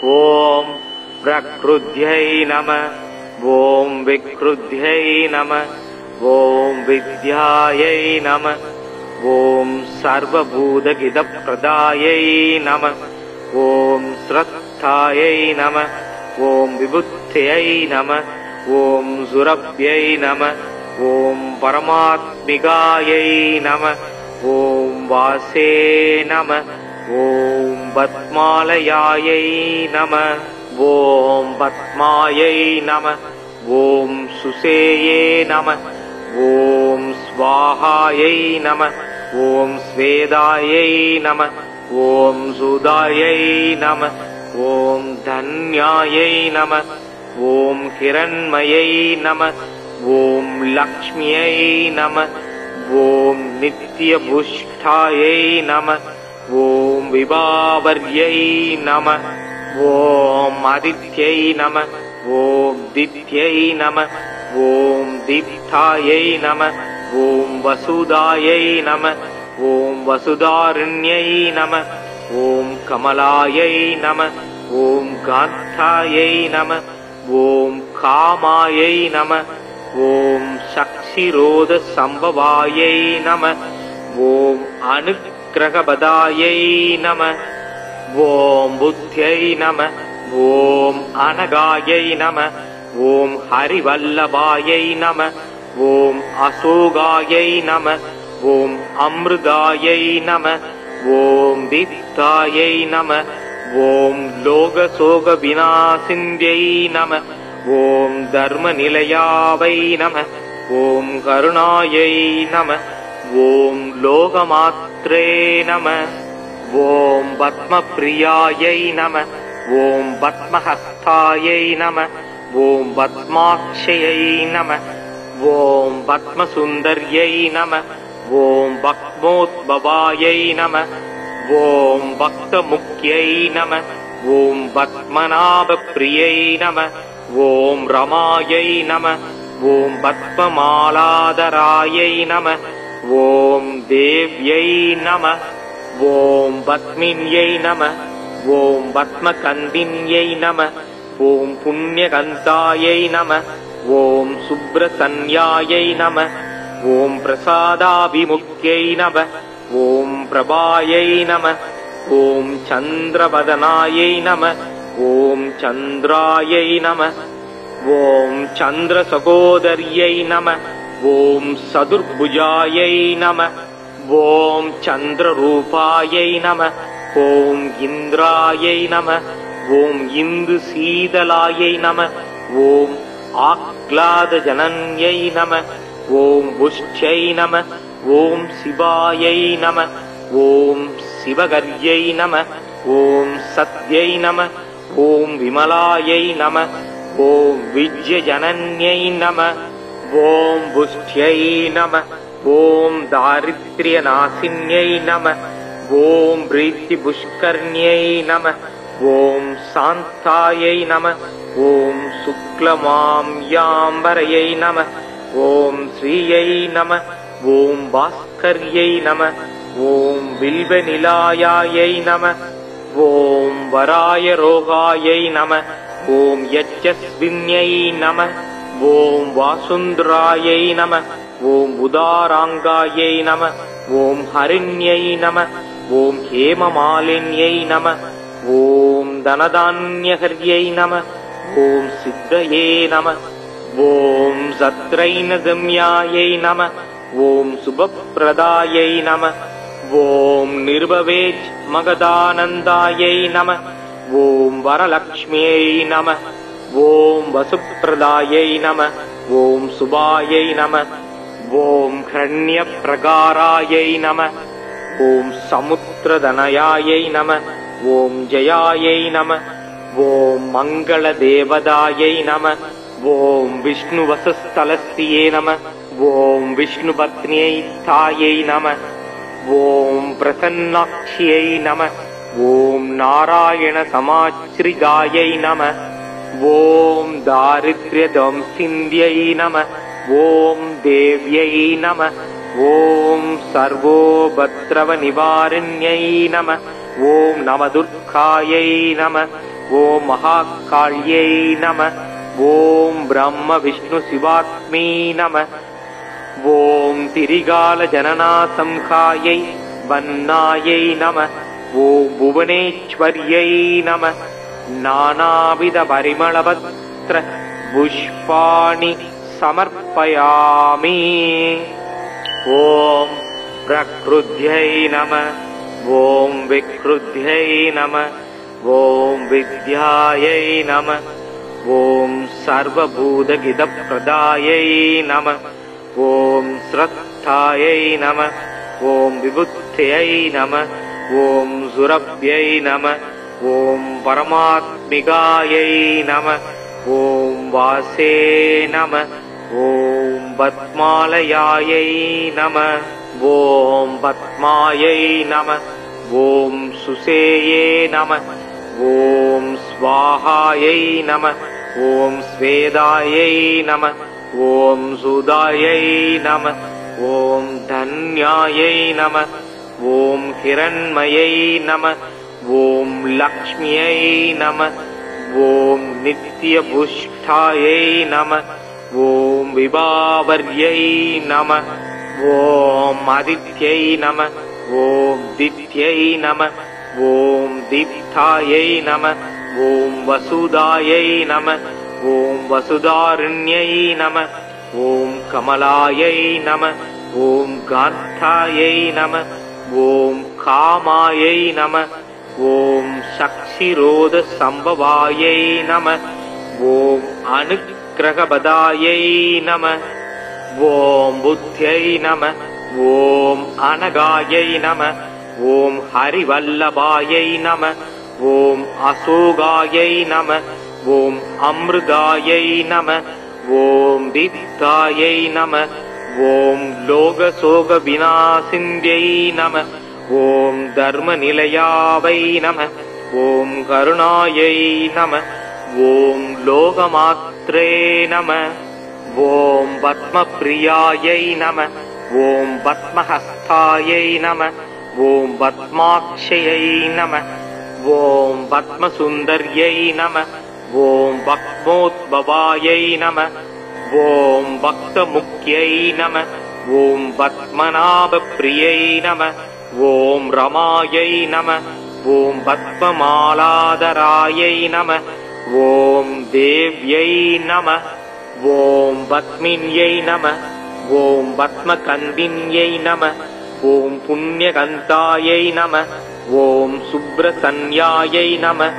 ॐ प्रकृत्यै नमः। ॐ विकृत्यै नमः। ॐ विद्यायै नमः। ॐ सर्वभूतहितप्रदायै नमः। ॐ श्रद्धायै नमः। ॐ विबुद्ध्यै नमः। ॐ सुरभ्यै नमः। ॐ परमात्मिकायै नमः। ॐ वासे नमः। ॐ पद्मालयायै नमः। ॐ पद्मायै नमः। ॐ सुसेये नमः। ॐ स्वाहायै नमः। ॐ स्वेदायै नमः। ॐ सुदायै नमः। ॐ धन्यायै नमः। ॐ हिरण्मयै नमः। ॐ लक्ष्म्यै नमः। ॐ नित्यभुष्टायै नमः। ॐ विभावर्यै नमः। ॐ आदित्यै नमः। ॐ दित्यै नमः। ॐ दीप्तायै नमः। ॐ वसुदायै नमः। ॐ वसुधारण्यै नमः। ॐ कमलायै नमः। ॐ कान्तायै नमः। ॐ कामायै नमः। ॐ शक्तिरोधसम्भवायै नमः। ॐ अनुग्रहपदायै नमः। ॐ बुद्ध्यै नमः। ॐ अनगायै नमः। ॐ हरिवल्लभायै नमः। ॐ अशोकायै नमः। ॐ अमृतायै नमः। ॐ दीप्तायै नमः। ॐ लोकशोकविनाशिन्यै नमः। ॐ धर्मनिलयावै नमः। ॐ करुणायै नमः। ॐ लोकमात्रे नमः। ॐ पद्मप्रियायै नमः। ॐ पद्महस्तायै नमः। ॐ पद्माक्षयै नमः। ॐ पद्मसुन्दर्यै नमः। ॐ पद्मोद्भवायै नमः। ॐ भक्तमुख्यै नमः। ॐ पद्मनाभप्रियै नमः। ॐ रमायै नमः। ॐ पद्ममालाधरायै नमः। ॐ देव्यै नमः। ॐ पद्मिन्यै नमः। ॐ पद्मकन्दिन्यै नमः। ॐ पुण्यकन्तायै नमः। ॐ सुब्रसन्यायै नमः। ॐ प्रसादाभिमुख्यै नमः। ॐ प्रभायै नमः। ॐ चन्द्रवदनायै नमः। ॐ चन्द्रायै नमः। ॐ चन्द्रसहोदर्यै नमः। ॐ चतुर्भुजायै नमः। ॐ चन्द्ररूपायै नमः। ॐ इन्द्रायै नमः। ॐ इन्दुशीतलायै नमः। ॐ आह्लादजनन्यै नमः। ॐ पुष्ट्यै नमः। ॐ शिवायै नमः। ॐ शिवगर्यै नमः। ॐ सत्यै नमः। ॐ विमलायै नमः। ॐ विजयजनन्यै नमः। ॐ पुष्ट्यै नमः। ॐ दारिद्र्यनाशिन्यै नमः। ॐ प्रीतिपुष्कर्ण्यै नमः। ॐ शान्तायै नमः। ॐ शुक्लमाम्याम्बरयै नमः। ॐ श्रियै नमः। ॐ भास्कर्यै नमः। ॐ बिल्वनिलायायै नमः। ॐ वरायरोगायै नमः। ॐ यज्ञस्विन्यै नमः। ॐ वासुन्धरायै नमः। ॐ उदाराङ्गायै नमः। ॐ हरिण्यै नमः। ॐ हेममालिन्यै नमः। ॐ धनधान्यहर्यै नमः। ॐ सिद्धये नमः। ॐ सत्रैनगम्यायै नमः। ॐ शुभप्रदायै नमः। ॐ निर्भवेच मगदानन्दायै नमः। ॐ वरलक्ष्म्यै नमः। ॐ वसुप्रदायै नमः। ॐ शुभायै नमः। ॐ हिरण्यप्रकारायै नमः। ॐ समुद्रधनयायै नमः। ॐ जयायै नमः। ॐ मङ्गलदेवतायै नमः। ॐ विष्णुवसस्थलस्थिये नमः। ॐ विष्णुपत्न्यै तायै नमः। ॐ प्रसन्नाक्ष्यै नमः। ॐ नारायणसमाश्रितायै नमः। ॐ दारिद्र्यध्वंसिन्यै नमः। ॐ देव्यै नमः। ॐ सर्वोपद्रवनिवारिण्यै नमः। ॐ नवदुर्गायै नमः। ॐ महाकाल्यै नमः ॐ ब्रह्म विष्णु शिवात्मै नमः ॐ तिरिगालजननासंहायै वन्नायै नमः ॐ भुवनेश्वर्यै नमः नानाविधपरिमलपत्र पुष्पाणि समर्पयामि ॐ प्रकृत्यै नमः ॐ विकृत्यै नमः ॐ विद्यायै नमः ॐ सर्वभूतहितप्रदायै नमः ॐ श्रद्धायै नमः ॐ विबुद्ध्यै नमः ॐ सुरभ्यै नमः ॐ परमात्मिकायै नमः ॐ वासे नमः ॐ पद्मालयायै नमः ॐ पद्मायै नमः ॐ सुसेये नमः ॐ स्वाहायै नमः ॐ स्वेदायै नमः ॐ सुदायै नमः ॐ धन्यायै नमः ॐ हिरण्मयै नमः ॐ लक्ष्म्यै नमः ॐ नित्यपुष्टायै नमः ॐ विभावर्यै नमः ॐ आदित्यै नमः ॐ दित्यै नमः ॐ दीप्तायै नमः ॐ वसुदायै नमः ॐ वसुधारण्यै नमः ॐ कमलायै नमः ॐ कान्तायै नमः ॐ कामायै नमः ॐ शक्षिरोधसम्भवायै नमः ॐ अनुग्रहपदायै नमः ॐ बुद्ध्यै नमः ॐ अनगायै नमः ॐ हरिवल्लभायै नमः ॐ अशोकायै नमः ॐ अमृतायै नमः ॐ दीप्तायै नमः ॐ लोकशोकविनाशिन्यै नमः ॐ धर्मनिलयावै नमः ॐ करुणायै नमः ॐ लोकमात्रे नमः ॐ पद्मप्रियायै नमः ॐ पद्महस्तायै नमः ॐ पद्माक्षयै नमः ॐ पद्मसुन्दर्यै नमः ॐ पद्मोद्भवायै नमः ॐ भक्तमुख्यै नमः ॐ पद्मनाभप्रियै नमः ॐ रमायै नमः ॐ पद्ममालाधरायै नमः ॐ देव्यै नमः ॐ पद्मिन्यै नमः ॐ पद्मकन्दिन्यै नमः ॐ पुण्यकन्तायै नमः ॐ सुब्रसन्यायै नमः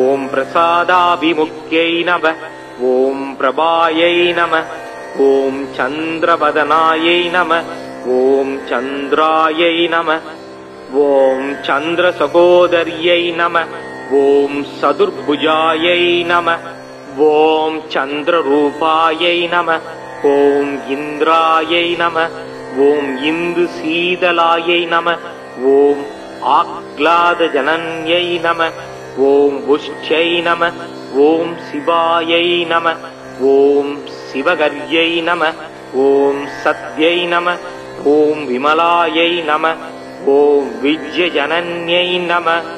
ॐ प्रसादाभिमुख्यै नमः ॐ प्रभायै नमः ॐ चन्द्रवदनायै नमः ॐ चन्द्रायै नमः ॐ चन्द्रसहोदर्यै नमः ॐ चतुर्भुजायै नमः ॐ चन्द्ररूपायै नमः ॐ इन्द्रायै नमः ॐ इन्दुशीतलायै नमः ॐ आह्लादजनन्यै नमः ॐ पुष्ट्यै नमः ॐ शिवायै नमः ॐ शिवगर्यै नमः ॐ सत्यै नमः ॐ विमलायै नमः ॐ विजयजनन्यै नमः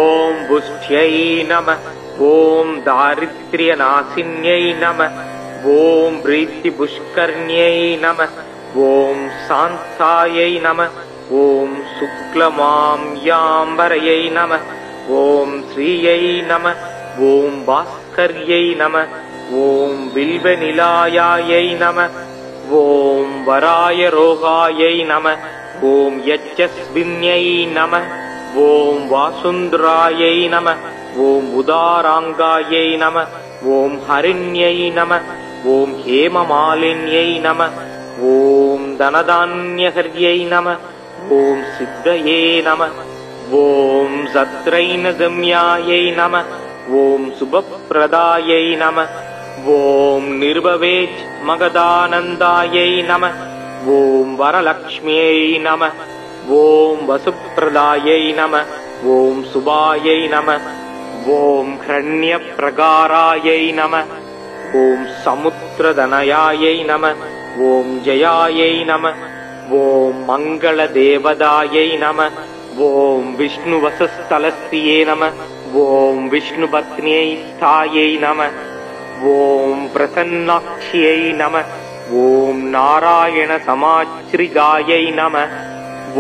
ॐ पुष्ट्यै नमः ॐ दारिद्र्यनाशिन्यै नमः ॐ प्रीतिपुष्कर्ण्यै नमः ॐ शान्तायै नमः ॐ शुक्लमाम्याम्बरयै नमः ॐ श्रियै नमः ॐ भास्कर्यै नमः ॐ बिल्वनिलायायै नमः ॐ वरायरोगायै नमः ॐ यज्जस्विन्यै नमः ॐ वासुन्धरायै नमः ॐ उदाराङ्गायै नमः ॐ हरिण्यै नमः ॐ हेममालिन्यै नमः ॐ धनधान्यहर्यै नमः ॐ सिद्धये नमः ॐ सत्रैनगम्यायै नमः ॐ शुभप्रदायै नमः ॐ निर्भवेच मगदानन्दायै नमः ॐ वरलक्ष्म्यै नमः ॐ वसुप्रदायै नमः ॐ शुभायै नमः ॐ हिरण्यप्रकारायै नमः ॐ समुद्रधनयायै नमः ॐ जयायै नमः ॐ मङ्गलदेवतायै नमः ॐ विष्णुवसस्थलस्त्रिये नमः ॐ विष्णुपत्न्यै स्थायै नमः। ॐ प्रसन्नाक्ष्यै नमः। ॐ नारायणसमाश्रितायै नमः।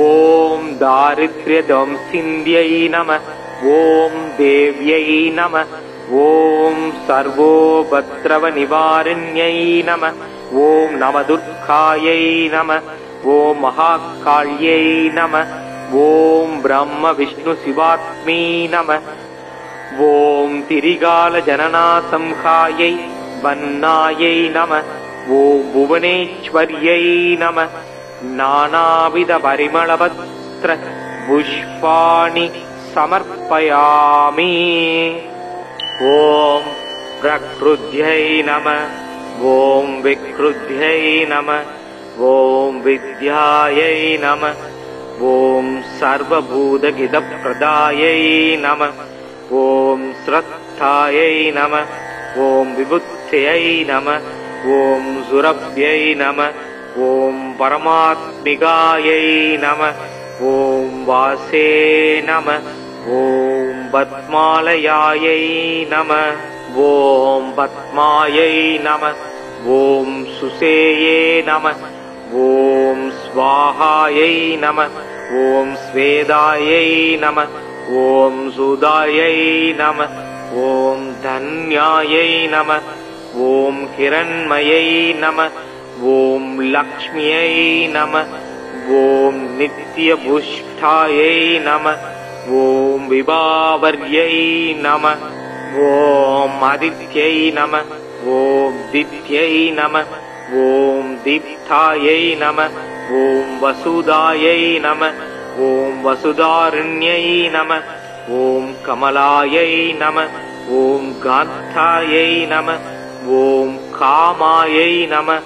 ॐ दारिद्र्यदंसिन्ध्यै नमः। ॐ देव्यै नमः। ॐ सर्वोपद्रवनिवारिण्यै नमः। ॐ नवदुर्गायै नमः। ॐ महाकाल्यै नमः। ॐ ब्रह्मविष्णुशिवात्मै नमः। ॐ तिरिगालजननासंहायै वन्नायै नमः। ॐ भुवनेश्वर्यै नमः। नानाविधपरिमलवस्त्र पुष्पाणि समर्पयामि। ॐ प्रकृत्यै नमः। ॐ विकृत्यै नमः। ॐ विद्यायै नमः। ॐ सर्वभूतहितप्रदायै नमः। ॐ श्रद्धायै नमः। ॐ विबुद्ध्यै नमः। ॐ सुरभ्यै नमः। ॐ परमात्मिकायै नमः। ॐ वासे नमः। ॐ पद्मालयायै नमः। ॐ पद्मायै नमः। ॐ सुसेये नमः। ॐ स्वाहायै नमः। ॐ स्वेदायै नमः। ॐ सुदायै नमः। ॐ धन्यायै नमः। ॐ हिरण्मयै नमः। ॐ लक्ष्म्यै नमः। ॐ नित्यपुष्टायै नमः। ॐ विभावर्यै नमः। ॐ आदित्यै नमः। ॐ दित्यै नमः। ॐ दीप्तायै नमः। ॐ वसुदायै नमः। ॐ वसुधारण्यै नमः। ॐ कमलायै नमः। ॐ कान्तायै नमः। ॐ कामायै नमः।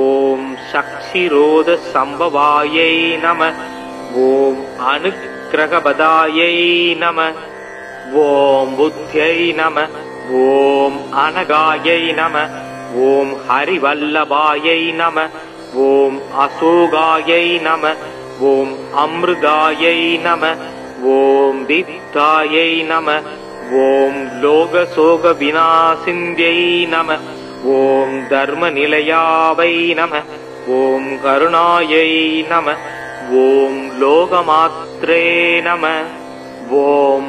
ॐ शक्षिरोधसम्भवायै नमः। ॐ अनुग्रहपदायै नमः। ॐ बुद्ध्यै नमः। ॐ अनगायै नमः। ॐ हरिवल्लभायै नमः। ॐ अशोकायै नमः। ॐ अमृतायै नमः। ॐ दीप्तायै नमः। ॐ लोकशोकविनाशिन्यै नमः। ॐ धर्मनिलयावै नमः। ॐ करुणायै नमः। ॐ लोकमात्रे नमः। ॐ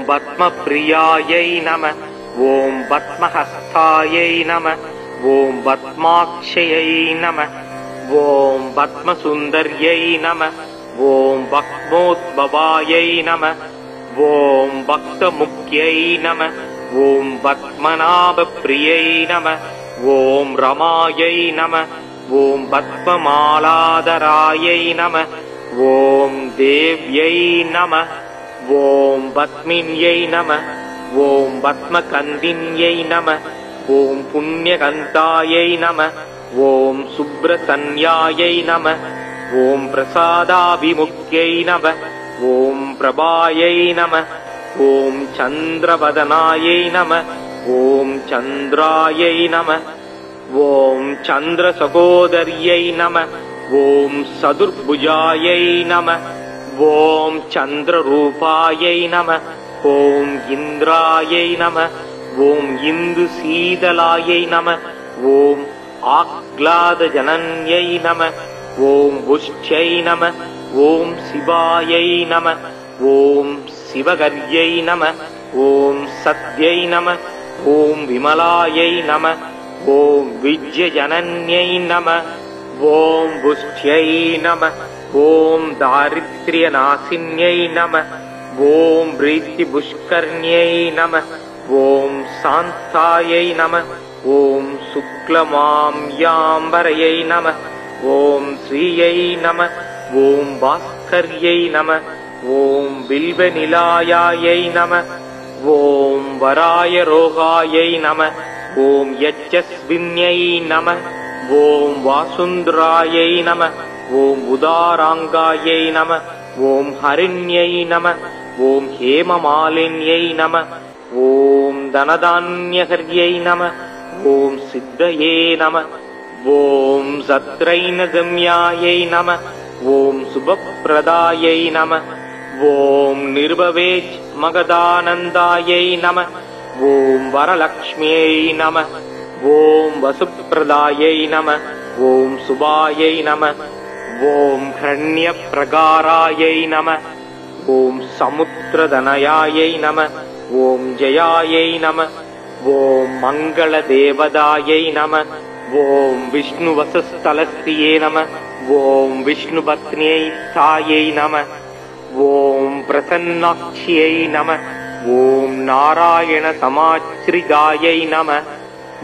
पद्मप्रियायै नमः। ॐ पद्महस्तायै नमः। ॐ पद्माक्षयै नमः। ॐ पद्मसुन्दर्यै नमः। ॐ पद्मोद्भवायै नमः। ॐ भक्तमुख्यै नमः। ॐ पद्मनाभप्रियै नमः। ॐ रमायै नमः। ॐ पद्ममालाधरायै नमः। ॐ देव्यै नमः। ॐ पद्मिन्यै नमः। ॐ पद्मकन्दिन्यै नमः। ॐ पुण्यकन्तायै नमः। ॐ सुब्रतन्यायै नमः। ॐ प्रसादाभिमुख्यै नमः। ॐ प्रभायै नमः। ॐ चन्द्रवदनायै नमः। ॐ चन्द्रायै नमः। ॐ चन्द्रसहोदर्यै नमः। ॐ चतुर्भुजायै नमः। ॐ चन्द्ररूपायै नमः। ॐ इन्द्रायै नमः। ॐ इन्दुशीतलायै नमः। ॐ आह्लादजनन्यै नमः। ॐ पुष्ट्यै नमः। ॐ शिवायै नमः। ॐ शिवगर्यै नमः। ॐ सत्यै नमः। ॐ विमलायै नमः। ॐ विजयजनन्यै नमः। ॐ पुष्ट्यै नमः। ॐ दारिद्र्यनाशिन्यै नमः। ॐ प्रीतिपुष्कर्ण्यै नमः। ॐ शान्तायै नमः। ॐ शुक्लमाम्याम्बरयै नमः। ॐ श्रियै नमः। ॐ भास्कर्यै नमः। ॐ बिल्वनिलायायै नमः। ॐ वरायरोगायै नमः। ॐ यज्ञस्विन्यै नमः। ॐ वासुन्धरायै नमः। ॐ उदाराङ्गायै नमः। ॐ हरिण्यै नमः। ॐ हेममालिन्यै नमः। ॐ धनधान्यहर्यै नमः। ॐ सिद्धये नमः। ॐ सत्रैनगम्यायै नमः। ॐ शुभप्रदायै नमः। ஓம் நிர்பவேச் மகதானந்தாயை நம. ஓம் வரலக்ஷ்மியை நம. ஓம் வசுப்பிரதாயை நம. ஓம் சுபாயை நம. ஓம் ஹரண்ய பிரகாராயை நம. ஓம் சமுத்திரதனயாயை நம. ஓம் ஜயாயை நம. ஓம் மங்கள தேவதாயை நம. ஓம் விஷ்ணு வசஸ்தலஸ்தியே நம. ஓம் விஷ்ணு பத்னியை தாயை நம. ஓம் பிரசன்னாட்சியை நம. ஓம் நாராயண சமாச்ரிதாயை நம.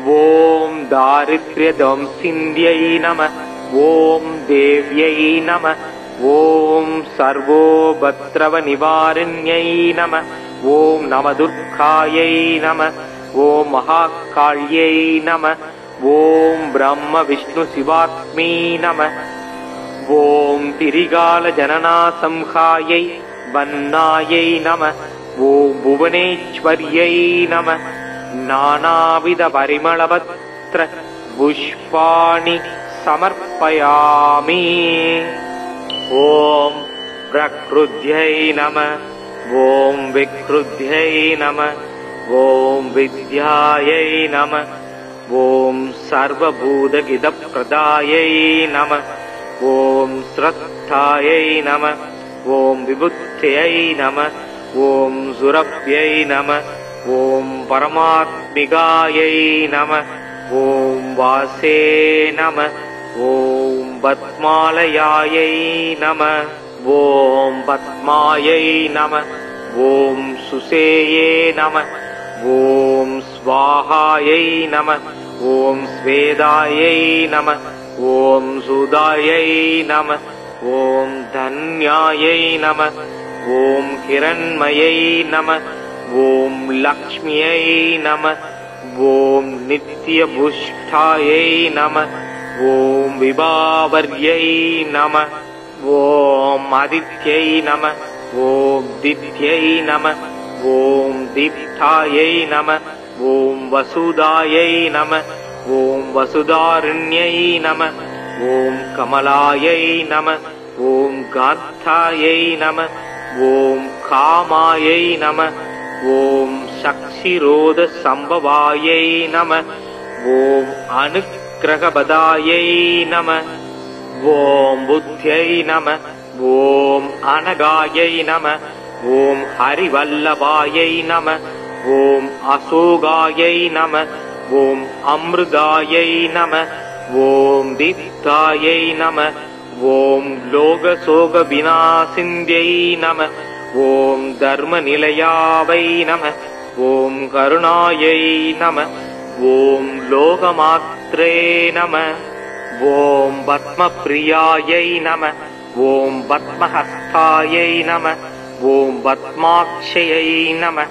ஓம் தாரித்ர்ய தம்சிந்தியை நம. ஓம் தேவ்யை நம. ஓம் சர்வோபத்ரவ நிவாரண்யை நம. ஓம் நவதுர்காயை நம. ஓம் மகாகாள்யை நம. ஓம் பிரம்ம விஷ்ணு சிவாத்மை நம. ஓம் திரிகால ஜனனா சம்ஹாயை வன்னாயை நம. ஓம் புவனேஸ்வர்யை நம. நானாவித பரிமளபத்ர புஷ்பாணி சமர்ப்பயாமி. ஓம் பிரக்ருத்யை நம. ஓம் விக்ருத்யை நம. ஓம் வித்யாயை நம. ஓம் சர்வபூதகிதப்ரதாயை நம. ஓம் ஸ்ரத்தாயை நம. ஓம் விபுத்யை நம. ஓம் சுரப்யை நம. ஓம் பரமாத்மிகாயை நம. ஓம் வாசே நம. ஓம் பத்மாலயாயை நம. ஓம் பத்மாயை நம. ஓம் சுசேயே நம. ஓம் ஸ்வாஹாயை நம. ஓம் ஸ்வேதாயை நம. ஓம் சுதாயை நம. ஓம் தன்யாயை நம. ஓம் ஹிரண்மயை நம. ஓம் லக்ஷ்மியை நம. ஓம் நித்யபுஷ்டாயை நம. ஓம் விபாவர்யை நம. ஓம் ஆதித்யை நம. ஓம் தித்யை நம. ஓம் தீப்தாயை நம. ஓம் வசுதாயை நம. ஓம் வசுதாரண்யை நம. ஓம் கமலாயை நம. ஓம் காந்தாயை நம. ஓம் காமாயை நம. ஓம் சக்ஷிரோத சம்பவாயை நம. ஓம் அனுக்கிரகபதாயை நம. ஓம் புத்யை நம. ஓம் அனகாயை நம. ஓம் ஹரிவல்லபாயை நம. ஓம் அசோகாயை நம. ஓம் அமிர்தாயை நம. ஓம் தீப்தாயை நம. ஓம் லோகசோக விநாசிந்யை நம. ஓம் தர்மநிலையாவை நம. ஓம் கருணாயை நம. ஓம் லோகமாத்ரே நம. ஓம் பத்மப்ரியாயை நம. ஓம் பத்மஹஸ்தாயை நம. ஓம் பத்மாக்ஷயை நம.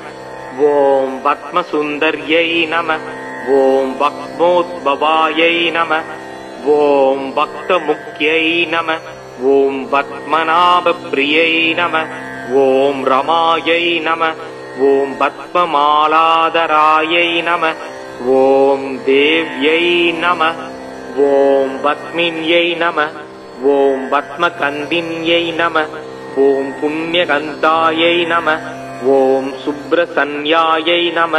ஓம் பத்மசுந்தர்யை நம. ஓம் பக்மோத்பவாயை நம. ஓம் பக்தமுக்யை நம. ஓம் பத்மநாபப்ரியை நம. ஓம் ரமாயை நம. ஓம் பத்மமாலாதராயை நம. ஓம் தேவ்யை நம. ஓம் பத்மின்யை நம. ஓம் பத்மகந்தின்யை நம. ஓம் புண்ணியகந்தாயை நம. ஓம் சுப்ரசன்யாயை நம.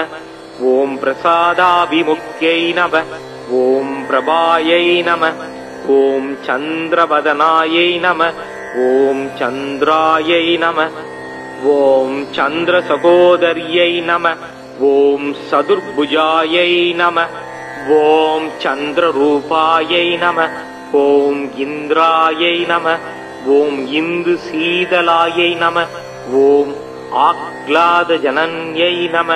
ஓம் பிரசாதாபிமுக்யை நம. ஓம் பிரபாயை நம. ஓம் சந்திரவதனாயை நம. ஓம் சந்திராயை நம. ஓம் சந்திரசகோதர்யை நம. ஓம் சதுர்புஜாயை நம. ஓம் சந்திரரூபாயை நம. ஓம் இந்திராயை நம. ஓம் இந்து சீதலாயை நம. ஓம் ஆக்லாதஜனன்யை நம.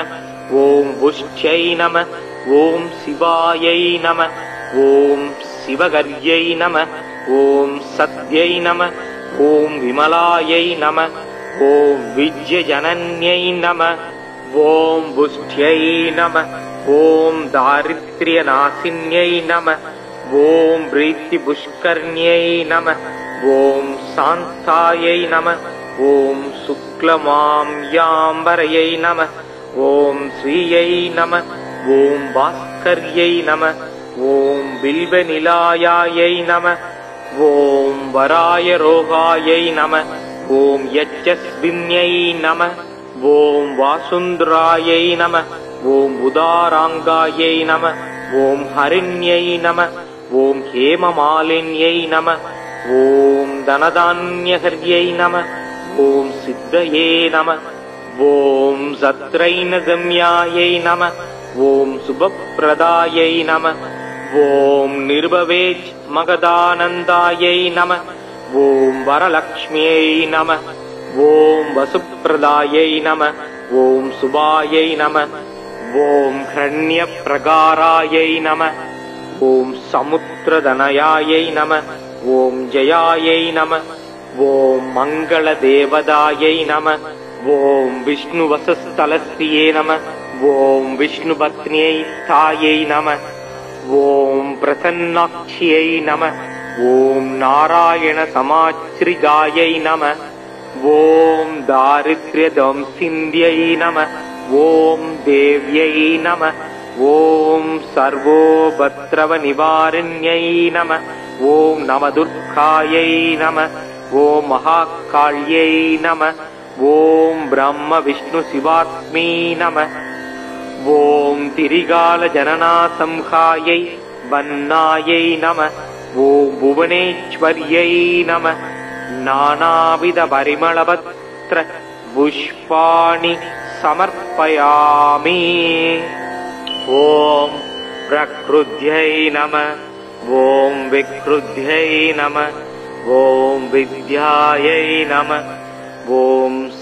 ஓம் புஷ்யை நம. ஓம் சிவாயை நம. ஓம் சிவகர்யை நம. ஓம் சத்யை நம. ஓம் விமலாயை நம. ஓம் விஜயஜனன்யை நம. ஓம் புஷ்யை நம. ஓம் தாரித்ர்யநாசின்யை நம. ஓம் பிரீத்திபுஷ்கர்ணியை நம. ஓம் சாந்தாயை நம. ஓம் சுக்லமாம்யாம்பரையை நம. ஓம் ஸ்ரீயை நம. ஓம் பாஸ்கர்யை நம. ஓம் பில்வநிலாயாயை நம. ஓம் வராயரோகாயை நம. ॐ यज्जस्विन्यै नमः ॐ वासुन्धरायै नमः ॐ उदाराङ्गायै नमः ॐ हरिण्यै नमः ॐ हेममालिन्यै नमः ॐ धनधान्यहर्यै नमः ॐ सिद्धये नमः ॐ सत्रैनगम्यायै नमः ॐ शुभप्रदायै नमः ॐ निर्भवेच मगदानन्दायै नमः ॐ वरलक्ष्म्यै नमः ॐ वसुप्रदायै नमः ॐ शुभायै नमः ॐ हिरण्यप्रगारायै नमः ॐ समुद्रधनयायै नमः ॐ जयायै नमः ॐ मङ्गलदेवदायै नमः ॐ विष्णुवसस्थलस्त्रिये नमः ॐ विष्णुपत्न्यै स्थायै नमः ॐ प्रसन्नाक्ष्यै नमः ॐ नारायणसमाश्रितायै नमः ॐ दारिद्र्यदंसिन्ध्यै नमः ॐ देव्यै नमः ॐ सर्वोपद्रवनिवारिण्यै नमः ॐ नवदुर्गायै नमः ॐ महाकाल्यै नमः ॐ ब्रह्मविष्णुशिवात्मै नमः ॐ तिरिगालजननासंहायै वन्नायै नमः ॐ भुवनेश्वर्यै नमः नानाविधपरिमलपत्र पुष्पाणि समर्पयामि ॐ प्रकृत्यै नमः ॐ विकृत्यै नमः ॐ विद्यायै नमः ॐ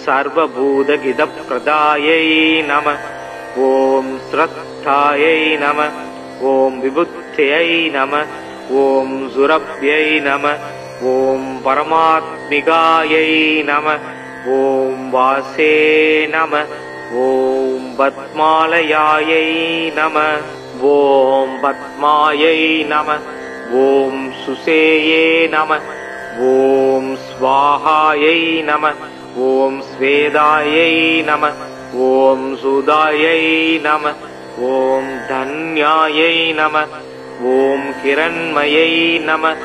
सर्वभूतहितप्रदायै नमः ॐ श्रद्धायै नमः ॐ विबुद्ध्यै नमः ॐ सुरभ्यै नमः ॐ परमात्मिकायै नमः ॐ वासे नमः ॐ पद्मालयायै नमः ॐ पद्मायै नमः ॐ सुसेये नमः ॐ स्वाहायै नमः ॐ स्वेदायै नमः ॐ सुदायै नमः ॐ धन्यायै नमः ॐ हिरण्मयै नमः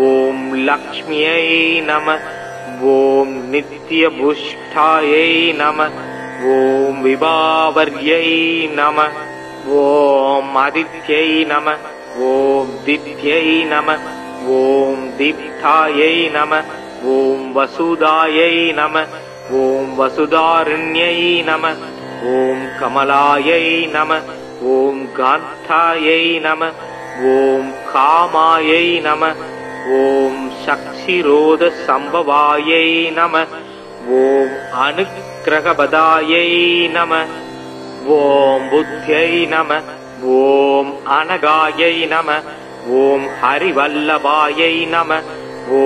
ॐ लक्ष्म्यै नमः ॐ नित्यपुष्टायै नमः ॐ विभावर्यै नमः ॐ आदित्यै नमः ॐ दित्यै नमः ॐ दीप्तायै नमः ॐ वसुदायै नमः ॐ वसुधारण्यै नमः ॐ कमलायै नमः ॐ कान्तायै नमः ॐ कामायै नमः ॐ शक्षिरोधसम्भवायै नमः ॐ अनुग्रहपदायै नमः ॐ बुद्ध्यै नमः ॐ अनगायै नमः ॐ हरिवल्लभायै नमः ॐ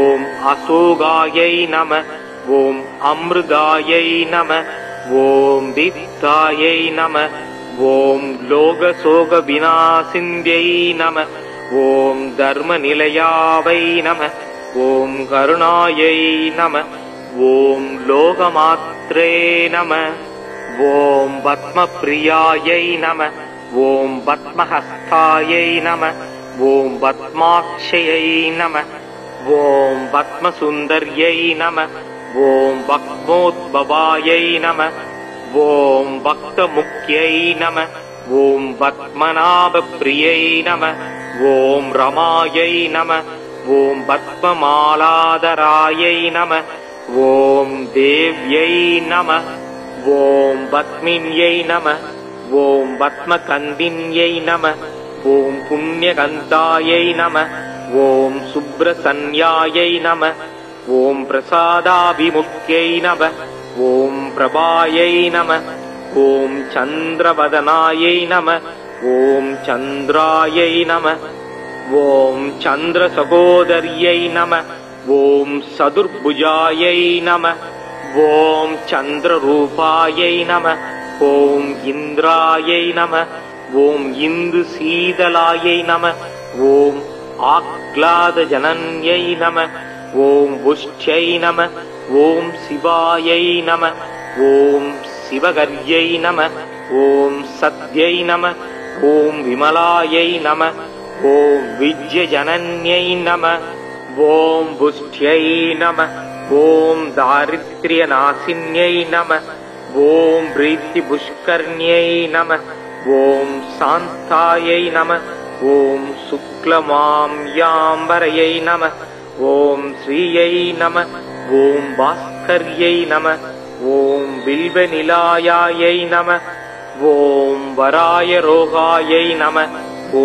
अशोकायै नमः ॐ अमृतायै नमः ॐ दीप्तायै नमः ॐ लोकशोकविनाशिन्यै नमः ॐ धर्मनिलयावै नमः ॐ करुणायै नमः ॐ लोकमात्रे नमः ॐ पद्मप्रियायै नमः ॐ पद्महस्तायै नमः ॐ पद्माक्षयै नमः ॐ पद्मसुन्दर्यै नमः ॐ पद्मोद्भवायै नमः ॐ भक्तमुख्यै नमः ॐ पद्मनाभप्रियै नमः ॐ रमायै नमः ॐ पद्ममालाधरायै नमः ॐ देव्यै नमः ॐ पद्मिन्यै नमः ॐ पद्मकन्दिन्यै नमः ॐ पुण्यकन्तायै नमः ॐ सुब्रसन्यायै नमः ॐ प्रसादाभिमुख्यै नमः ॐ प्रभायै नमः ॐ चन्द्रवदनायै नमः ॐ चन्द्रायै नमः ॐ चन्द्रसहोदर्यै नमः ॐ चतुर्भुजायै नमः ॐ चन्द्ररूपायै नमः ॐ इन्द्रायै नमः ॐ इन्दुशीतलायै नमः ॐ आह्लादजनन्यै नमः ॐ पुष्ट्यै नमः ॐ शिवायै नमः ॐ शिवगर्यै नमः ॐ सत्यै नमः ॐ विमलायै नमः ॐ विद्यजनन्यै नमः ॐ पुष्ट्यै नमः ॐ दारिद्र्यनाशिन्यै नमः। ॐ प्रीतिपुष्कर्ण्यै नमः। ॐ शान्तायै नमः। ॐ शुक्लमाम्याम्बरयै नमः। ॐ श्रियै नमः। ॐ भास्कर्यै नमः। ॐ बिल्वनिलायायै नमः। ॐ वराय रोगायै नमः।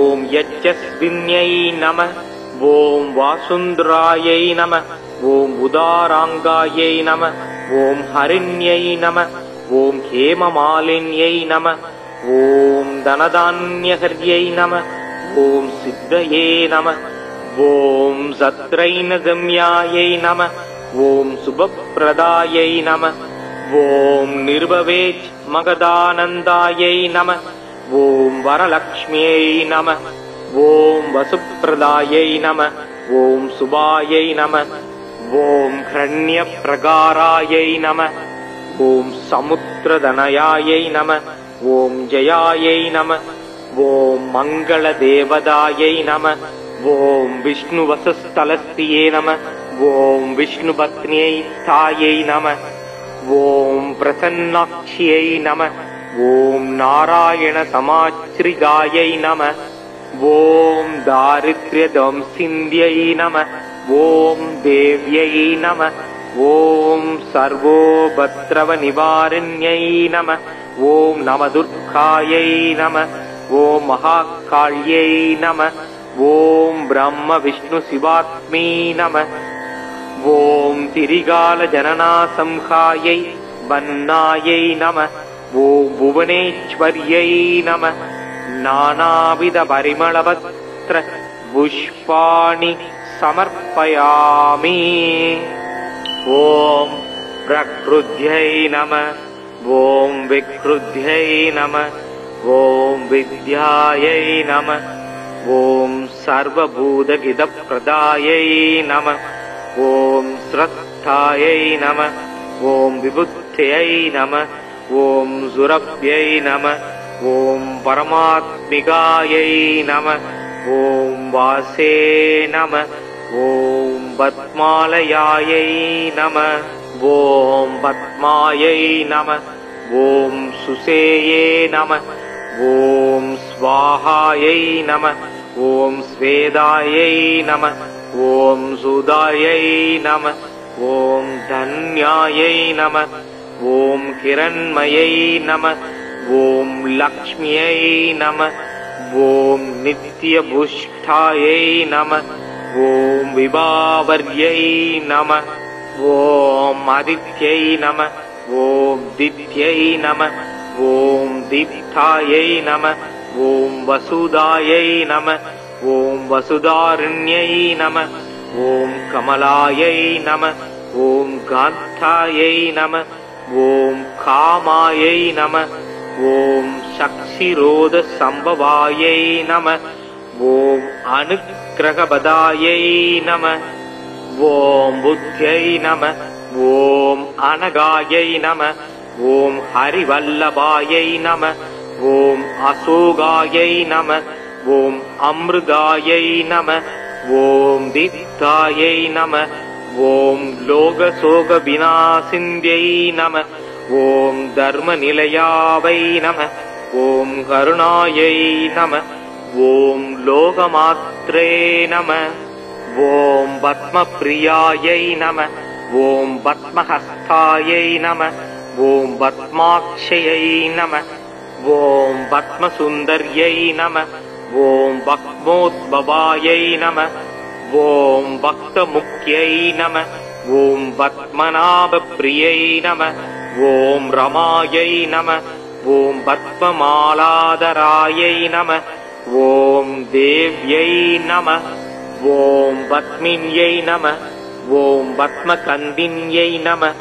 ॐ यज्जस्विन्यै नमः। ॐ वासुन्द्रायै नमः। ॐ उदाराङ्गायै नमः। ॐ हरिण्यै नमः। ॐ हेममालिन्यै नमः। ॐ धनधान्यहर्यै नमः। ॐ सिद्धये नमः। ॐ सत्रैनगम्यायै नमः। ॐ शुभप्रदायै नमः। ॐ निर्भवेच् मगदानन्दायै नमः। ॐ वरलक्ष्म्यै नमः। ॐ वसुप्रदायै नमः। ॐ शुभायै नमः। ॐ हिरण्यप्रगारायै नमः। ॐ समुद्रधनयायै नमः। ॐ जयायै नमः। ॐ मङ्गलदेवदायै नमः। ॐ विष्णुवसस्थलस्त्रिये नमः। ॐ विष्णुपत्न्यै स्थायै नमः। ॐ प्रसन्नाक्ष्यै नमः। ॐ नारायणसमाश्रितायै नमः। ॐ दारिद्र्यध्वंसिन्यै नमः। ॐ देव्यै नमः। ॐ सर्वोपद्रवनिवारिण्यै नमः। ॐ नवदुर्गायै नमः। ॐ महाकाल्यै नमः। ॐ ब्रह्मविष्णुशिवात्मै नमः। ॐ तिरिगालजननासंहायै वन्नायै नमः। ॐ भुवनेश्वर्यै नमः। नानाविधपरिमलवस्त्र पुष्पाणि समर्पयामि। ॐ प्रकृत्यै नमः। ॐ विकृत्यै नमः। ॐ विद्यायै नमः। ॐ सर्वभूतहितप्रदायै नमः। ॐ श्रद्धायै नमः। ॐ विबुद्ध्यै नमः। ॐ सुरभ्यै नमः। ॐ परमात्मिकायै नमः। ॐ वासे नमः। ॐ पद्मालयायै नमः। ॐ पद्मायै नमः। ॐ सुषेये नमः। ॐ स्वाहायै नमः। ॐ स्वेदायै नमः। ॐ सुदायै नमः। ॐ धन्यायै नमः। ॐ हिरण्मयै नमः। ॐ लक्ष्म्यै नमः। ॐ नित्यपुष्टायै नमः। ॐ विभावर्यै नमः। ॐ आदित्यै नमः। ॐ दित्यै नमः। ॐ दीप्तायै नमः। ॐ वसुदायै नमः। ॐ वसुधारण्यै नमः। ॐ कमलायै नमः। ॐ कान्तायै नमः। ॐ कामायै नमः। ॐ शक्षिरोधसम्भवायै नमः। ॐ अनुग्रहपदायै नमः। ॐ बुद्ध्यै नमः। ॐ अनगायै नमः। ॐ हरिवल्लभायै नमः। ॐ अशोकायै नमः। ॐ अमृतायै नमः। ॐ दीप्तायै नमः। ॐ लोकशोकविनाशिन्यै नमः। ॐ धर्मनिलयावै नमः। ॐ करुणायै नमः। ॐ लोकमात्रे नमः। ॐ पद्मप्रियायै नमः। ॐ पद्महस्तायै नमः। ॐ पद्माक्षयै नमः। ॐ पद्मसुन्दर्यै नमः। ॐ पद्मोद्भवायै नमः। ॐ भक्तमुख्यै नमः। ॐ पद्मनाभप्रियै नमः। ॐ रमायै नमः। ॐ पद्ममालाधरायै नमः। ॐ देव्यै नमः। ॐ पद्मिन्यै नमः। ॐ पद्मकन्दिन्यै नमः।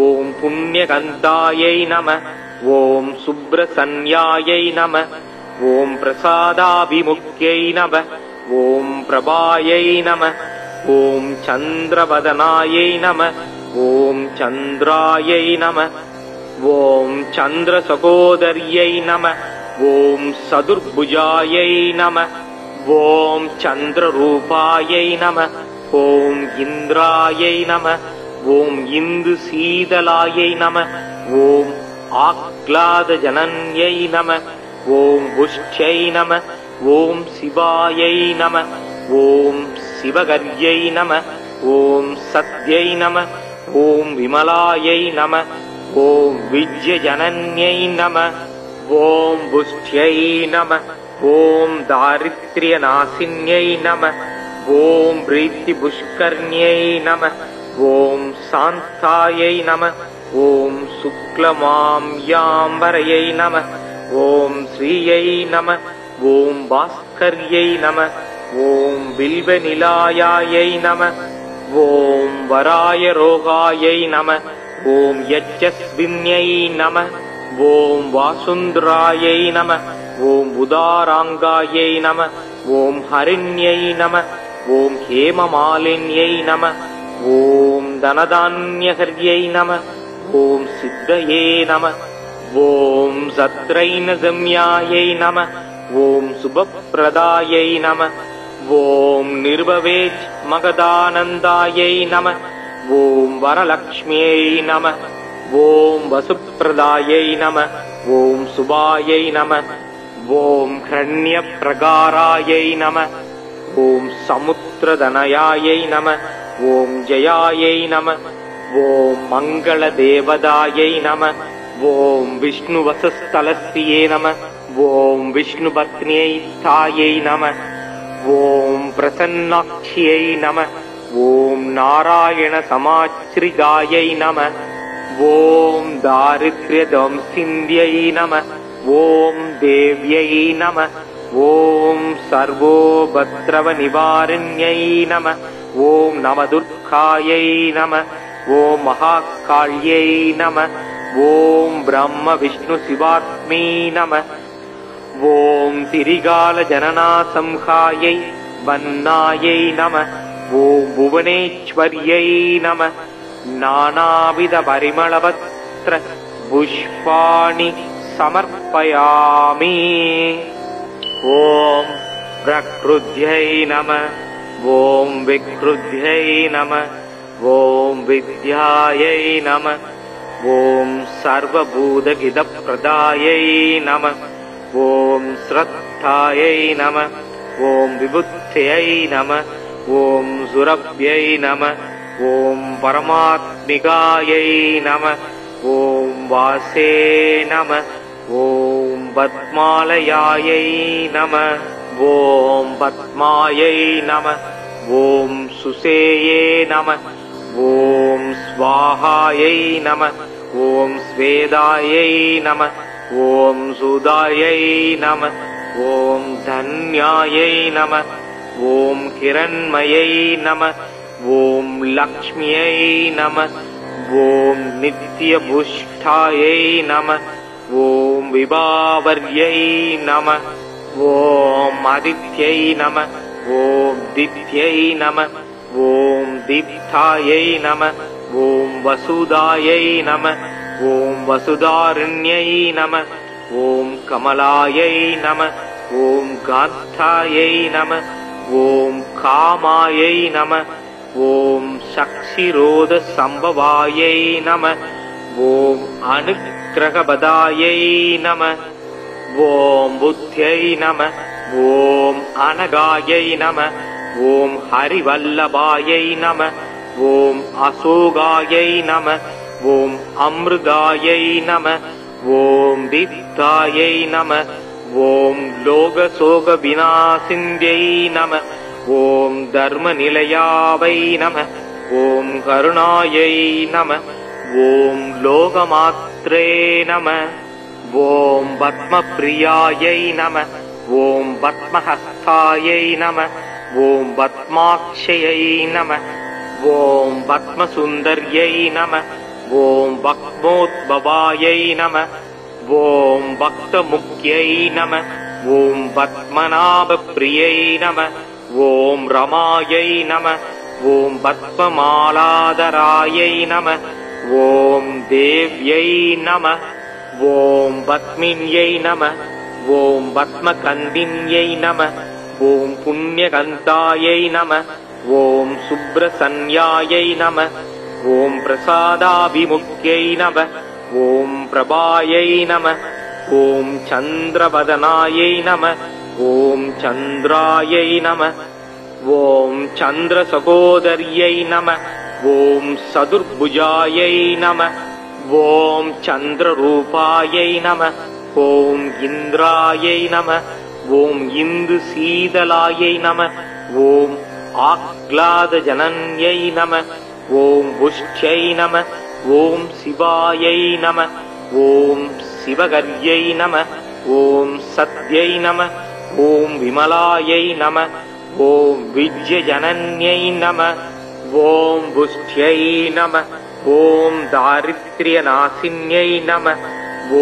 ॐ पुण्यकन्दायै नमः। ॐ सुब्रसन्यायै नमः। ॐ प्रसादाभिमुख्यै नमः। ॐ प्रभायै नमः। ॐ चन्द्रवदनायै नमः। ॐ चन्द्रायै नमः। ॐ चन्द्रसहोदर्यै नमः। ॐ चतुर्भुजायै नमः। ॐ चन्द्ररूपायै नमः। ॐ इन्द्रायै नमः। ஓம் இந்து சீதலாயை நம. ஓம் ஆக்லாத ஜனன்யை நம. ஓம் புஷ்யை நம. ஓம் சிவாயை நம. ஓம் சிவகர்யை நம. ஓம் சத்யை நம. ஓம் விமலாயை நம. ஓம் விஜ்யஜனன்யை நம. ஓம் புஷ்யை நம. ஓம் தாரித்ர்யநாசின்யை நம. ஓம் பிரீத்தி புஷ்கர்ணியை நம. ஓம் சாந்தாயை நம. ஓம் சுக்லமாம்யாம்பரையை நம. ஓம் ஸ்ரீயை நம. ஓம் பாஸ்கர்யை நம. ஓம் பில்வநிலாயாயை நம. ஓம் வராயரோகாயை நம. ஓம் யஜஸ்வின்யை நம. ஓம் வாசுந்தராயை நம. ஓம் உதாராங்காயை நம. ஓம் ஹரிண்யை நம. ஓம் ஹேமமாலின்யை நம. ஓம் தனதான்யகர்யை நம. ஓம் சித்தயே நம. ஓம் சத்ரைனசம்யாயை நம. ஓம் சுபப்பிரதாயை நம. ஓம் நிர்பவேஜ் மகதானந்தாயை நம. ஓம் வரலக்ஷ்மியை நம. ஓம் வசுப்பிரதாயை நம. ஓம் சுபாயை நம. ஓம் ஹ்ரண்யப்ரகாராயை நம. ஓம் சமுத்திரதனயாயை நம. ஓம் ஜயாயை நம. ஓம் மங்களதேவதாயை நம. ஓம் விஷ்ணுவசஸ்தலஸ்தியே நம. ஓம் விஷ்ணுபத்னியை தாயை நம. ஓம் பிரசன்னாட்சியை நம. ஓம் நாராயண சமாச்ரிதாயை நம. ஓம் தாரித்ர்யதம்சிந்தியை நம. ஓம் தேவ்யை நம. ஓம் சர்வோபத்ரவ நிவாரண்யை நம. ஓம் நவதுர்காயை நம. ஓம் மகாகாள்யை நம. ஓம் பிரம்ம விஷ்ணு சிவாத்மை நம. ஓம் திரிகால ஜனனாசம்ஹாயை வன்னாயை நம. ஓம் புவனேஸ்வர்யை நம. நானாவித பரிமளவத்ர புஷ்பாணி சமர்ப்பயாமி. ஓம் பிரக்ருத்யை நம. ஓம் விக்ருத்யை நம. ஓம் வித்யாயை நம. ஓம் சர்வபூதகிதப்ரதாயை நம. ஓம் ஸ்ரத்தாயை நம. ஓம் விபுத்யை நம. ஓம் சுரப்யை நம. ஓம் பரமாத்மிகாயை நம. ஓம் வாசே நம. ஓம் பத்மாலயாயை நம. ஓம் பத்மாயை நம. ஓம் சுசேயே நம. ஓம் ஸ்வாஹாயை நம. ஓம் ஸ்வேதாயை நம. ஓம் சுதாயை நம. ஓம் தன்யாயை நம. ஓம் கிரண்மயை நம. ஓம் லக்ஷ்மியை நம. ஓம் நித்யபுஷ்டாயை நம. ஓம் விபாவர்யை நம. ஓம் ஆதித்யை நம. ஓம் தித்யை நம. ஓம் தீப்தாயை நம. ஓம் வசுதாயை நம. ஓம் வசுதாரண்யை நம. ஓம் கமலாயை நம. ஓம் காந்தாயை நம. ஓம் காமாயை நம. ஓம் சக்ஷிரோத சம்பவாயை நம. ஓம் அனுக்கிரகபதாயை நம. ஓம் புத்யை நம. ஓம் அனகாயை நம. ஓம் ஹரிவல்லபாயை நம. ஓம் அசோகாயை நம. ஓம் அமிர்தாயை நம. ஓம் தீப்தாயை நம. ஓம் லோகசோக விநாசிந்யை நம. ஓம் தர்மநிலையாவை நம. ஓம் கருணாயை நம. ஓம் லோகமாத்ரே நம. ஓம் பத்மப்ரியாயை நம. ஓம் பத்மஹஸ்தாயை நம. ஓம் பத்மாக்ஷயை நம. ஓம் பத்மசுந்தர்யை நம. ஓம் பக்மோத்பவாயை நம. ஓம் பக்தமுக்யை நம. ஓம் பத்மநாபப்ரியை நம. ஓம் ரமாயை நம. ஓம் பத்மமாலாதராயை நம. ஓம் தேவ்யை நம. ஓம் பத்மின்யை நம. ஓம் பத்மகந்தின்யை நம. ஓம் புண்ணியகந்தாயை நம. ஓம் சுப்ரசன்யாயை நம. ॐ प्रसादाभिमुख्यै नमः ॐ प्रभायै नमः ॐ चन्द्रवदनायै नमः ॐ चन्द्रायै नमः ॐ चन्द्रसहोदर्यै नमः ॐ सदुर्भुजायै नमः ॐ चन्द्ररूपायै नमः ॐ इन्द्रायै नमः ॐ इन्दुशीतलायै नमः ॐ आह्लादजनन्यै नमः ॐ पुष्ट्यै नमः ॐ शिवायै नमः ॐ शिवगर्यै नमः ॐ सत्यै नमः ॐ विमलायै नमः ॐ विद्यजनन्यै नमः ॐ पुष्ट्यै नमः ॐ दारिद्र्यनाशिन्यै नमः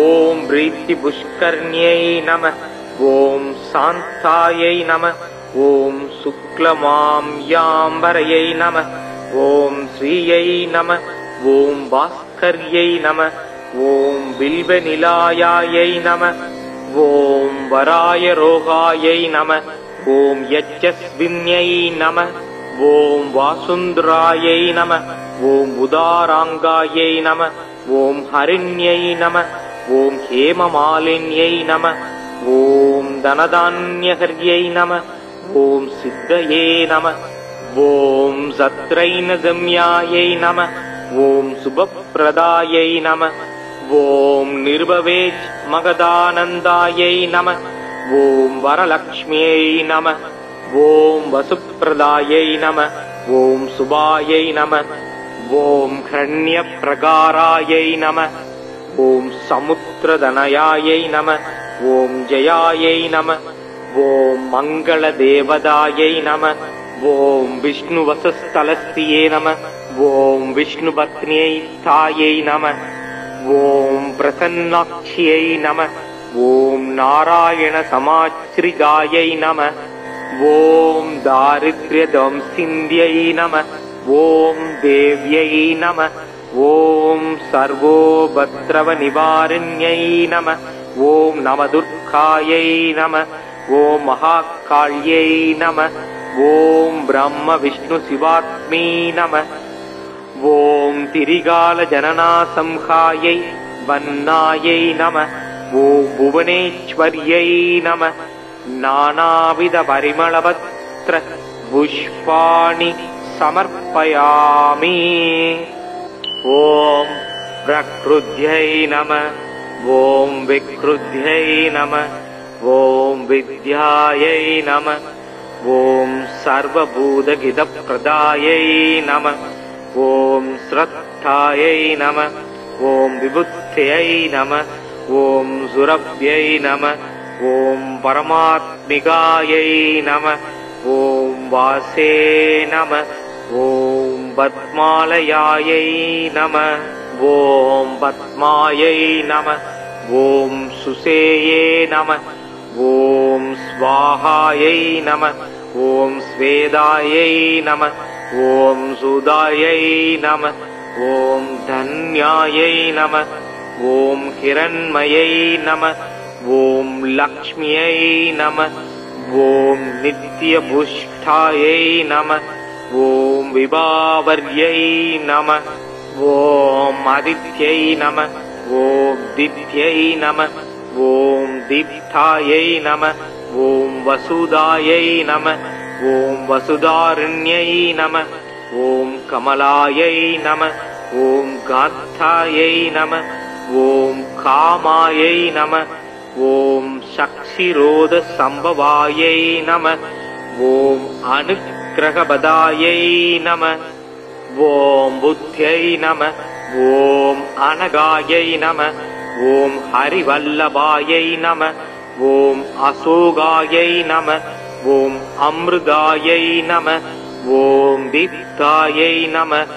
ॐ प्रीतिपुष्कर्ण्यै नमः ॐ शान्तायै नमः ॐ शुक्लमाम्याम्बरयै नमः ॐ श्रियै नमः ॐ भास्कर्यै नमः ॐ बिल्वनिलायायै नमः ॐ वरायरोगायै नमः ॐ यज्जस्विन्यै नमः ॐ वासुन्धरायै नमः ॐ उदाराङ्गायै नमः ॐ हरिण्यै नमः ॐ हेममालिन्यै नमः ॐ धनधान्यहर्यै नमः ॐ सिद्धये नमः ॐ सत्रैनगम्यायै नमः ॐ शुभप्रदायै नमः ॐ निर्भवेज्मगदानन्दायै नमः ॐ वरलक्ष्म्यै नमः ॐ वसुप्रदायै नमः ॐ शुभायै नमः ॐ हिरण्यप्रकारायै नमः ॐ समुद्रधनयायै नमः ॐ जयायै नमः ॐ मङ्गलदेवतायै नमः ॐ विष्णुवसस्थलस्त्रिये नमः ॐ विष्णुपत्न्यै तायै नमः ॐ प्रसन्नाक्ष्यै नमः ॐ नारायणसमाश्रितायै नमः ॐ दारिद्र्यध्वंसिन्ध्यै नमः ॐ देव्यै नमः ॐ सर्वोपद्रवनिवारिण्यै नमः ॐ नवदुर्गायै नमः ॐ महाकाल्यै नमः ॐ ब्रह्मविष्णुशिवात्मै नमः ॐ तिरिगालजननासंहायै वन्नायै नमः ॐ भुवनेश्वर्यै नमः नानाविधपरिमलपत्र पुष्पाणि समर्पयामि ॐ प्रकृत्यै नमः ॐ विकृत्यै नमः ॐ विद्यायै नमः ॐ सर्वभूतहितप्रदायै नमः ॐ श्रद्धायै नमः ॐ विबुद्ध्यै नमः ॐ सुरभ्यै नमः ॐ परमात्मिकायै नमः ॐ वासे नमः ॐ पद्मालयायै नमः ॐ पद्मायै नमः ॐ सुषेये नमः ॐ स्वाहायै नमः ॐ स्वेदायै नमः ॐ सुदायै नमः ॐ धन्यायै नमः ॐ हिरण्मयै नमः ॐ लक्ष्म्यै नमः ॐ नित्यपुष्टायै नमः ॐ विभावर्यै नमः ॐ आदित्यै नमः ॐ दित्यै नमः ॐ दीप्तायै नमः ॐ वसुदायै नमः ॐ वसुधारण्यै नमः ॐ कमलायै नमः ॐ गान्धायै नमः ॐ कामायै नमः ॐ शक्षिरोधसम्भवायै नमः ॐ अनुग्रहपदायै नमः ॐ बुद्ध्यै नमः ॐ अनगायै नमः ॐ हरिवल्लभायै नमः ॐ अशोकायै नमः ॐ अमृतायै नमः ॐ दीप्तायै नमः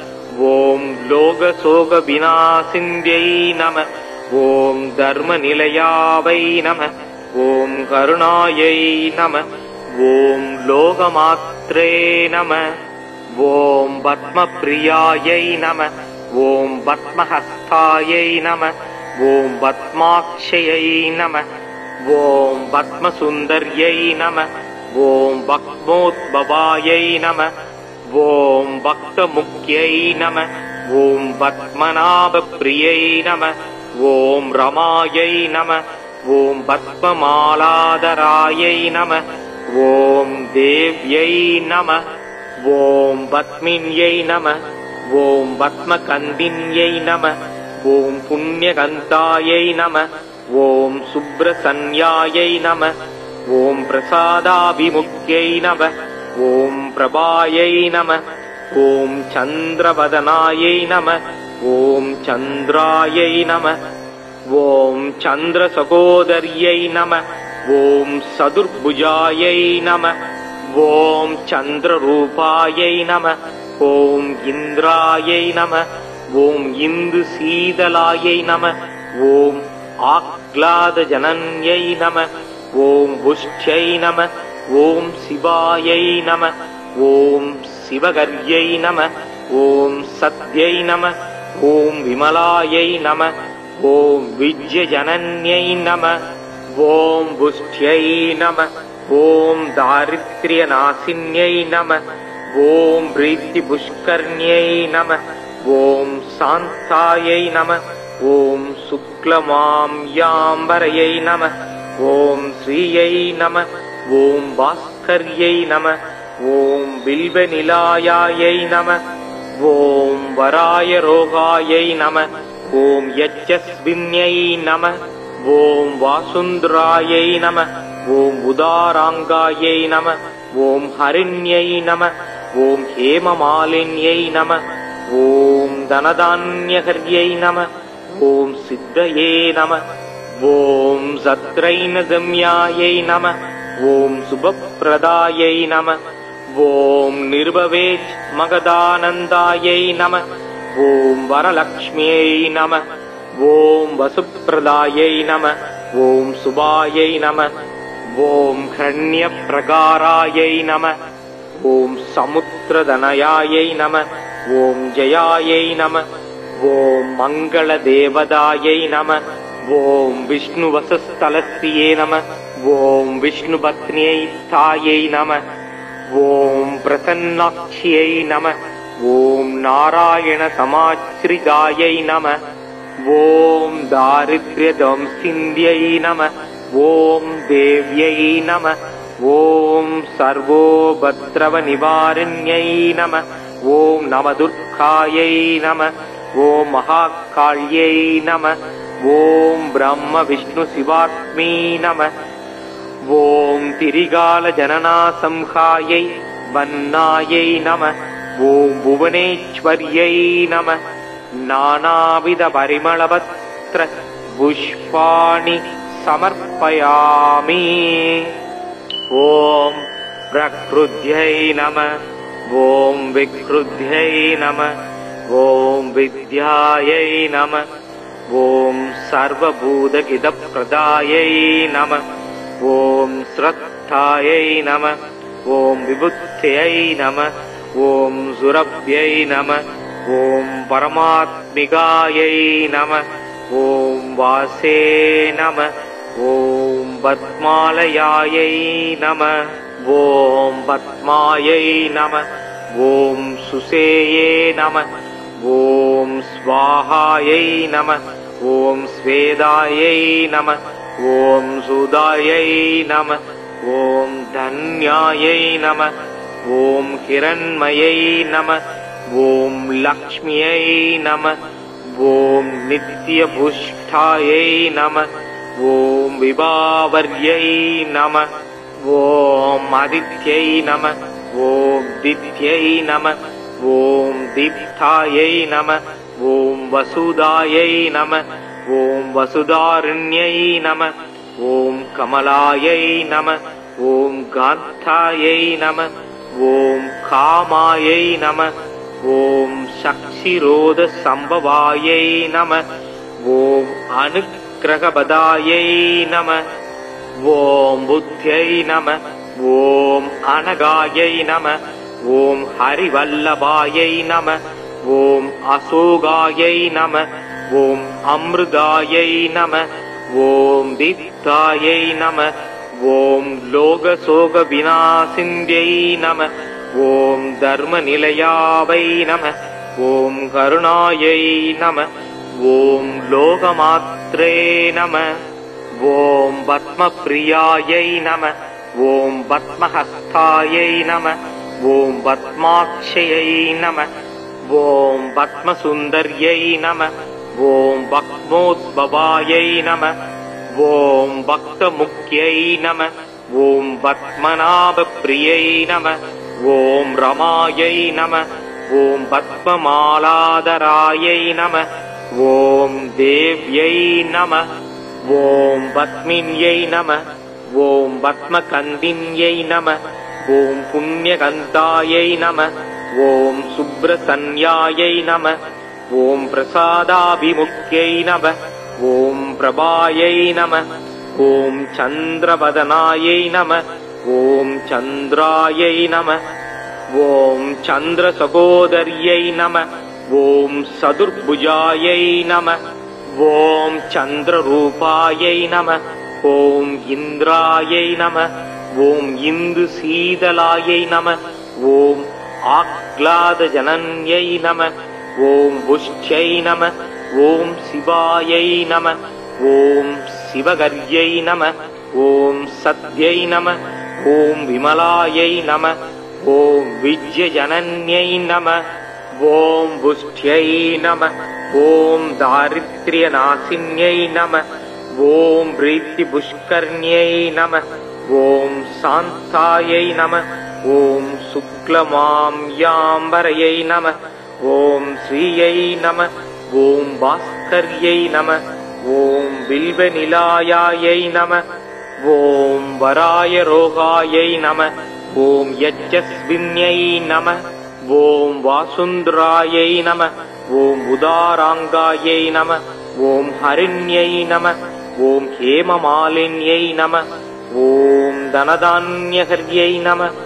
ॐ लोकशोकविनाशिन्यै नमः ॐ धर्मनिलयावै नमः ॐ करुणायै नमः ॐ लोकमात्रे नमः ॐ पद्मप्रियायै नमः ॐ पद्महस्तायै नमः ॐ पद्माक्षयै नमः ॐ पद्मसुन्दर्यै नमः ॐ भक्मोद्भवायै नमः ॐ भक्तमुख्यै नमः ॐ पद्मनाभप्रियै नमः ॐ रमायै नमः ॐ पद्ममालाधरायै नमः ॐ देव्यै नमः ॐ पद्मिन्यै नमः ॐ पद्मकन्दिन्यै नमः ॐ पुण्यकन्तायै नमः ॐ सुब्रसन्यायै नमः ॐ प्रसादाभिमुख्यै नमः ॐ प्रभायै नमः ॐ चन्द्रवदनायै नमः ॐ चन्द्रायै नमः ॐ चन्द्रसहोदर्यै नमः ॐ सदुर्भुजायै नमः ॐ चन्द्ररूपायै नमः ॐ इन्द्रायै नमः ॐ इन्दुशीतलायै नमः ॐ आह्लादजनन्यै नमः ॐ पुष्ट्यै नमः ॐ शिवायै नमः ॐ शिवगर्यै नमः ॐ सत्यै नमः ॐ विमलायै नमः ॐ विद्यजनन्यै नमः ॐ पुष्ट्यै नमः ॐ दारिद्र्यनाशिन्यै नमः ॐ प्रीतिपुष्कर्ण्यै नमः ॐ शान्तायै नमः ॐ शुक्लमाम्याम्बरयै नमः ॐ श्रियै नमः ॐ भास्कर्यै नमः ॐ बिल्वनिलायायै नमः ॐ वरायरोगायै नमः ॐ यज्ञस्विन्यै नमः ॐ वासुन्धरायै नमः ॐ उदाराङ्गायै नमः ॐ हरिण्यै नमः ॐ हेममालिन्यै नमः ॐ धनधान्यहर्यै नमः ॐ सिद्धये नमः ॐ सत्रैनगम्यायै नमः ॐ शुभप्रदायै नमः ॐ निर्भवेच मगदानन्दायै नमः ॐ वरलक्ष्म्यै नमः ॐ वसुप्रदायै नमः ॐ शुभायै नमः ॐ हिरण्यप्रकारायै नमः ॐ समुद्रधनयायै नमः ॐ जयायै नमः ॐ मङ्गलदेवतायै नमः ॐ विष्णुवसस्थलस्त्रिये नमः ॐ विष्णुपत्न्यै स्थायै नमः ॐ प्रसन्नाक्ष्यै नमः ॐ नारायणसमाश्रितायै नमः ॐ दारिद्र्यदंसिन्ध्यै नमः ॐ देव्यै नमः ॐ सर्वोपद्रवनिवारिण्यै नमः ॐ नवदुर्गायै नमः ॐ महाकाल्यै नमः ॐ ब्रह्मविष्णुशिवात्मै नमः ॐ तिरिगालजननासंहायै वन्नायै नमः ॐ भुवनेश्वर्यै नमः नानाविधपरिमलपत्र पुष्पाणि समर्पयामि ॐ प्रकृत्यै नमः ॐ विकृत्यै नमः ॐ विद्यायै नमः ॐ सर्वभूतहितप्रदायै नमः ॐ श्रद्धायै नमः ॐ विबुद्ध्यै नमः ॐ सुरभ्यै नमः ॐ परमात्मिकायै नमः ॐ वासे नमः ॐ पद्मालयायै नमः ॐ पद्मायै नमः ॐ सुषेये नमः ॐ स्वाहायै नमः ॐ स्वेदायै नमः ॐ सुदायै नमः ॐ धन्यायै नमः ॐ हिरण्मयै नमः ॐ लक्ष्म्यै नमः ॐ नित्यपुष्टायै नमः ॐ विभावर्यै नमः ॐ आदित्यै नमः ॐ दित्यै नमः ॐ दीप्तायै नमः ॐ वसुदायै नमः ॐ वसुधारण्यै नमः ॐ कमलायै नमः ॐ कान्तायै नमः ॐ कामायै नमः ॐ शक्षिरोधसम्भवायै नमः ॐ अनुग्रहपदायै नमः ॐ बुद्ध्यै नमः ॐ अनगायै नमः ॐ हरिवल्लभायै नमः ॐ अशोकायै नमः ॐ अमृतायै नमः ॐ दीप्तायै नमः ॐ लोकशोकविनाशिन्यै नमः ॐ धर्मनिलयावै नमः ॐ करुणायै नमः ॐ लोकमात्रे नमः ॐ पद्मप्रियायै नमः ॐ पद्महस्तायै नमः ॐ पद्माक्षयै नमः ॐ पद्मसुन्दर्यै नमः ॐ पद्मोद्भवायै नमः ॐ भक्तमुख्यै नमः ॐ पद्मनाभप्रियै नमः ॐ रमायै नमः ॐ पद्ममालाधरायै नमः ॐ देव्यै नमः ॐ पद्मिन्यै नमः ॐ पद्मकन्दिन्यै नमः ॐ पुण्यकन्तायै नमः ॐ सुब्रसन्यायै नमः ॐ प्रसादाभिमुख्यै नमः ॐ प्रभायै नमः ॐ चन्द्रवदनायै नमः ॐ चन्द्रायै नमः ॐ चन्द्रसहोदर्यै नमः ॐ चतुर्भुजायै नमः ॐ चन्द्ररूपायै नमः ॐ इन्द्रायै नमः ॐ इन्दुशीतलायै नमः ॐ आह्लादजनन्यै नमः ॐ पुष्ट्यै नमः ॐ शिवायै नमः ॐ शिवगर्यै नमः ॐ सत्यै नमः ॐ विमलायै नमः ॐ विजयजनन्यै नमः ॐ पुष्ट्यै नमः ॐ दारिद्र्यनाशिन्यै नमः ॐ प्रीतिपुष्कर्ण्यै नमः ॐ शान्तायै नमः ॐ शुक्लमाम्याम्बरयै नमः ॐ श्रियै नमः ॐ भास्कर्यै नमः ॐ बिल्वनिलायायै नमः ॐ वरायरोगायै नमः ॐ यज्जस्विन्यै नमः ॐ वासुन्धरायै नमः ॐ उदाराङ्गायै नमः ॐ हरिण्यै नमः ॐ हेममालिन्यै नमः ॐ धनधान्यहर्यै नमः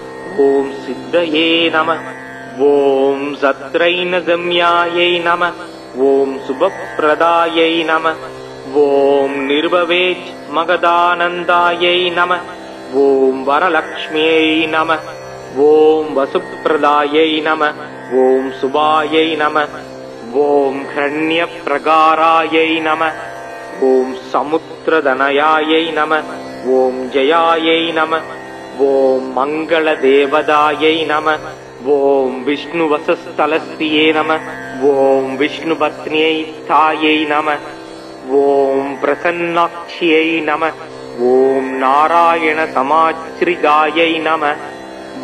ॐ सिद्धये नमः ॐ सत्रैनगम्यायै नमः ॐ शुभप्रदायै नमः ॐ निर्भवेच मगदानन्दायै नमः ॐ वरलक्ष्म्यै नमः ॐ वसुप्रदायै नमः ॐ शुभायै नमः ॐ हिरण्यप्रकारायै नमः ॐ समुद्रधनयायै नमः ॐ जयायै नमः ॐ मङ्गलदेवदायै नमः ॐ विष्णुवसस्थलस्त्रिये नमः ॐ विष्णुपत्न्यै स्थायै नमः ॐ प्रसन्नाक्ष्यै नमः ॐ नारायणसमाश्रितायै नमः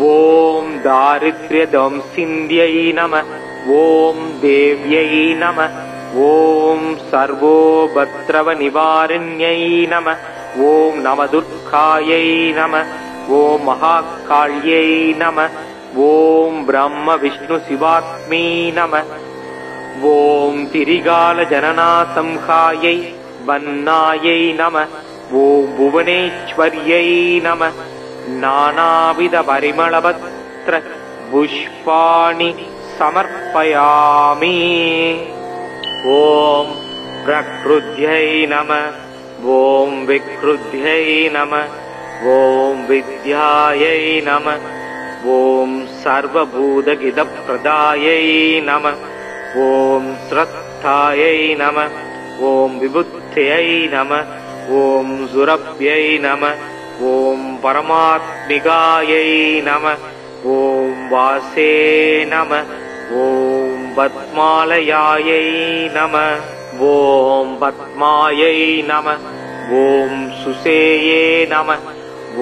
ॐ दारिद्र्यदंसिन्ध्यै नमः ॐ देव्यै नमः ॐ सर्वोपद्रवनिवारिण्यै नमः ॐ नवदुर्गायै नमः ॐ महाकाल्यै नमः ॐ ब्रह्मविष्णुशिवात्मै नमः ॐ तिरिगालजननासंहायै वन्नायै नमः ॐ भुवनेश्वर्यै नमः नानाविधपरिमलपत्र पुष्पाणि समर्पयामि ॐ प्रकृत्यै नमः ॐ विकृत्यै नमः ॐ विद्यायै नमः ॐ सर्वभूतहितप्रदायै नमः ॐ श्रद्धायै नमः ॐ विबुद्ध्यै नमः ॐ सुरभ्यै नमः ॐ परमात्मिकायै नमः ॐ वासे नमः ॐ पद्मालयायै नमः ॐ पद्मायै नमः ॐ सुषेये नमः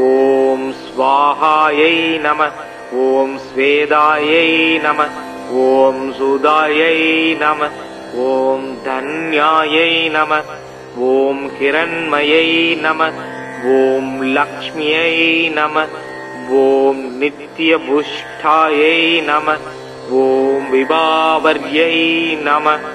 ॐ स्वाहायै नमः ॐ स्वेदायै नमः ॐ सुदायै नमः ॐ धन्यायै नमः ॐ हिरण्मयै नमः ॐ लक्ष्म्यै नमः ॐ नित्यपुष्टायै नमः ॐ विभावर्यै नमः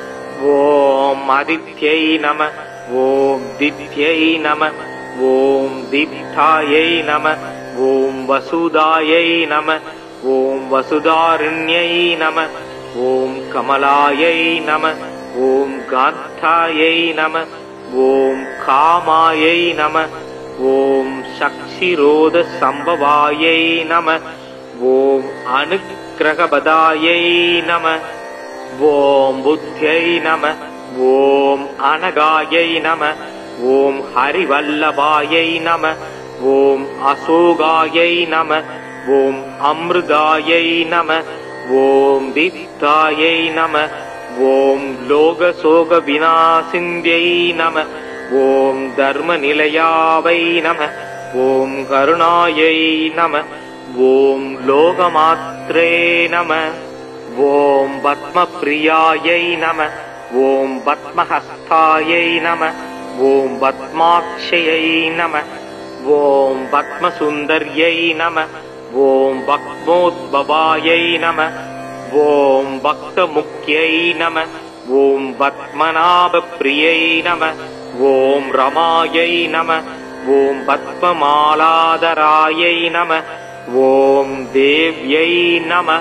ॐ आदित्यै नमः ॐ दित्यै नमः ॐ दीप्तायै नमः ॐ वसुदायै नमः ॐ वसुधारण्यै नमः ॐ कमलायै नमः ॐ कान्तायै नमः ॐ कामायै नमः ॐ शक्तिरोधसम्भवायै नमः ॐ अनुग्रहपदायै नमः ஓம் புத்யை நம. ஓம் அனகாயை நம. ஓம் ஹரிவல்லபாயை நம. ஓம் அசோகாயை நம. ஓம் அமிர்தாயை நம. ஓம் தித்தாயை நம. ஓம் லோகசோக விநாசிந்யை நம. ஓம் தர்மநிலையாவை நம. ஓம் கருணாயை நம. ஓம் லோகமாத்ரே நம. ஓம் பத்மப்ரியாயை நம. ஓம் பத்மஹஸ்தாயை நம. ஓம் பத்மாக்ஷயை நம. ஓம் பத்மசுந்தர்யை நம. ஓம் பக்மோத்பவாயை நம. ஓம் பக்தமுக்யை நம. ஓம் பத்மநாபப்ரியை நம. ஓம் ரமாயை நம. ஓம் பத்மமாலாதராயை நம. ஓம் தேவ்யை நம.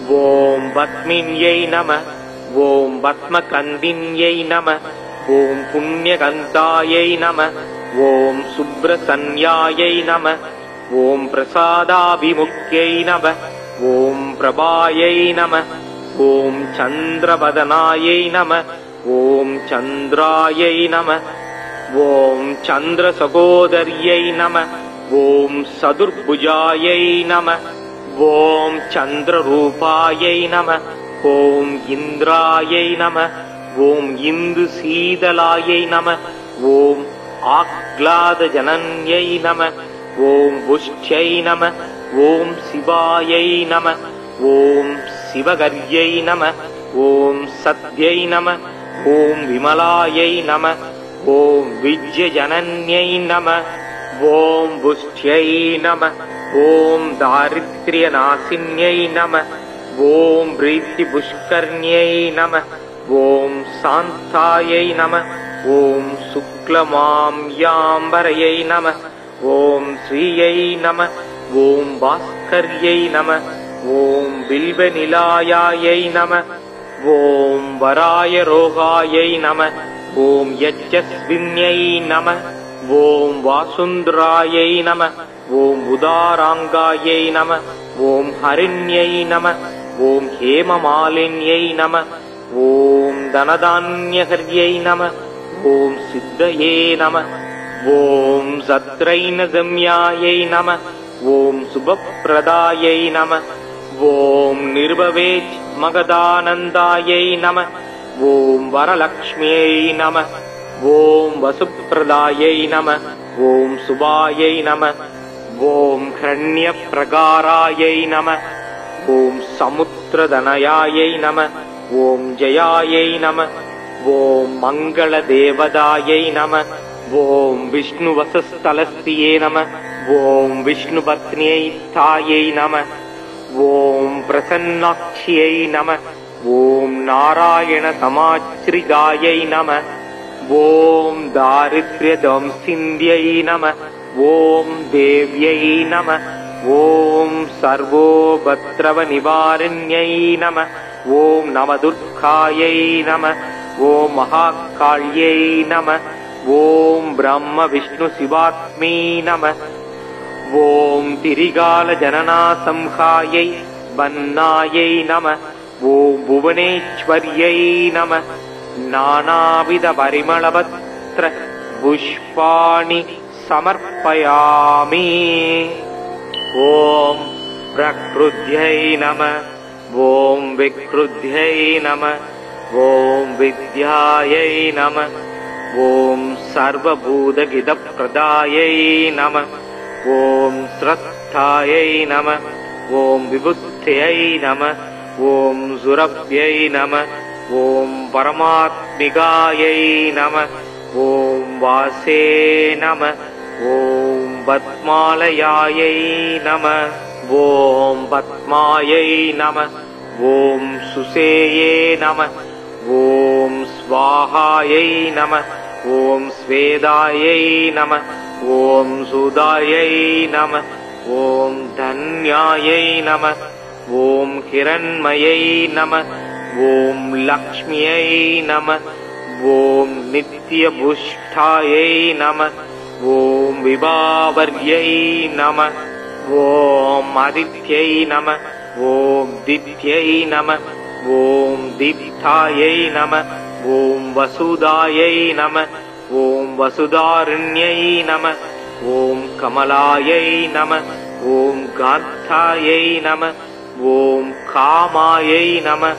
ஓம் பத்மின்யை நம. ஓம் பத்மகந்தின்யை நம. ஓம் புண்ணியகந்தாயை நம. ஓம் சுப்ரசன்யாயை நம. ஓம் பிரசாதாபிமுக்யை நம. ஓம் பிரபாயை நம. ஓம் சந்திரவதனாயை நம. ஓம் சந்திராயை நம. ஓம் சந்திரசகோதர்யை நம. ஓம் சதுர்புஜாயை நம. ஓம் சந்திரரூபாயை நம. ஓம் இந்திராயை நம. ஓம் இந்து சீதலாயை நம. ஓம் ஆக்லாதஜனன்யை நம. ஓம் புஷ்யை நம. ஓம் சிவாயை நம. ஓம் சிவகர்யை நம. ஓம் சத்யை நம. ஓம் விமலாயை நம. ஓம் விஜயஜனன்யை நம. ஓம் புஷ்யை நம. ஓம் தாரித்ரியநாசின்யை நம. ஓம் பிரீத்திபுஷ்கர்ணியை நம. ஓம் சாந்தாயை நம. ஓம் சுக்லமாம்யாம்பரையை நம. ஓம் ஸ்ரீயை நம. ஓம் பாஸ்கர்யை நம. ஓம் பில்வநிலாயாயை நம. ஓம் வராயரோகாயை நம. ஓம் யஜஸ்வின்யை நம. ஓம் வாசுந்தராயை நம. ஓம் உதாராங்காயை நம. ஓம் ஹரிண்யை நம. ஓம் ஹேமமாலின்யை நம. ஓம் தனதான்யகர்யை நம. ஓம் சித்தயே நம. ஓம் சத்ரைனசம்யாயை நம. ஓம் சுபப்பிரதாயை நம. ஓம் நிர்பவேஜ் மகதானந்தாயை நம. ஓம் வரலக்ஷ்மியை நம. ஓம் வசுப்பிரதாயை நம. ஓம் சுபாயை நம. ஓம் ஹரண்யப்ரகாராயை நம. ஓம் சமுத்திரதனயாயை நம. ஓம் ஜயாயை நம. ஓம் மங்களதேவதாயை நம. ஓம் விஷ்ணுவசஸ்தலஸ்தியே நம. ஓம் விஷ்ணுபத்னியை தாயை நம. ஓம் பிரசன்னாட்சியை நம. ஓம் நாராயண சமாச்ரிதாயை நம. ஓம் தாரித்ர்யதம்சிந்யை நம. ஓம் தேவ்யை நம. ஓம் சர்வோபத்ரவநிவாரிண்யை நம. ஓம் நவதுர்காயை நம. ஓம் மகாகாள்யை நம. ஓம் பிரம்ம விஷ்ணு சிவாத்மீ நம. ஓம் திரிகாலஜனனாசம்ஹாயை வன்னாயை நம. ஓம் புவனேஸ்வர்யை நம. நானாவித பரிமளபத்ர புஷ்பாணி சமர்ப்பயாமி. ஓம் பிரக்ருத்யை நம. ஓம் விக்ருத்யை நம. ஓம் வித்யாயை நம. ஓம் சர்வபூதகிதப்ரதாயை நம. ஓம் ஸ்ரத்தாயை நம. ஓம் விபுத்யை நம. ஓம் சுரப்யை நம. ஓம் பரமாத்மிகாயை நம. ஓம் வாசே நம. ஓம் பத்மாலயாயை நம. ஓம் பத்மாயை நம. ஓம் சுசேயே நம. ஓம் ஸ்வாஹாயை நம. ஓம் ஸ்வேதாயை நம. ஓம் சுதாயை நம. ஓம் தன்யாயை நம. ஓம் ஹிரண்மயை நம. ஓம் லக்ஷ்மியை நம. ஓம் நித்யபுஷ்டாயை நம. ஓம் விபாவர்யை நம. ஓம் ஆதித்யை நம. ஓம் தித்யை நம. ॐ दीप्तायै नमः ॐ वसुदायै नमः ॐ वसुधारण्यै नमः ॐ कमलायै नमः ॐ कान्तायै नमः ॐ कामायै नमः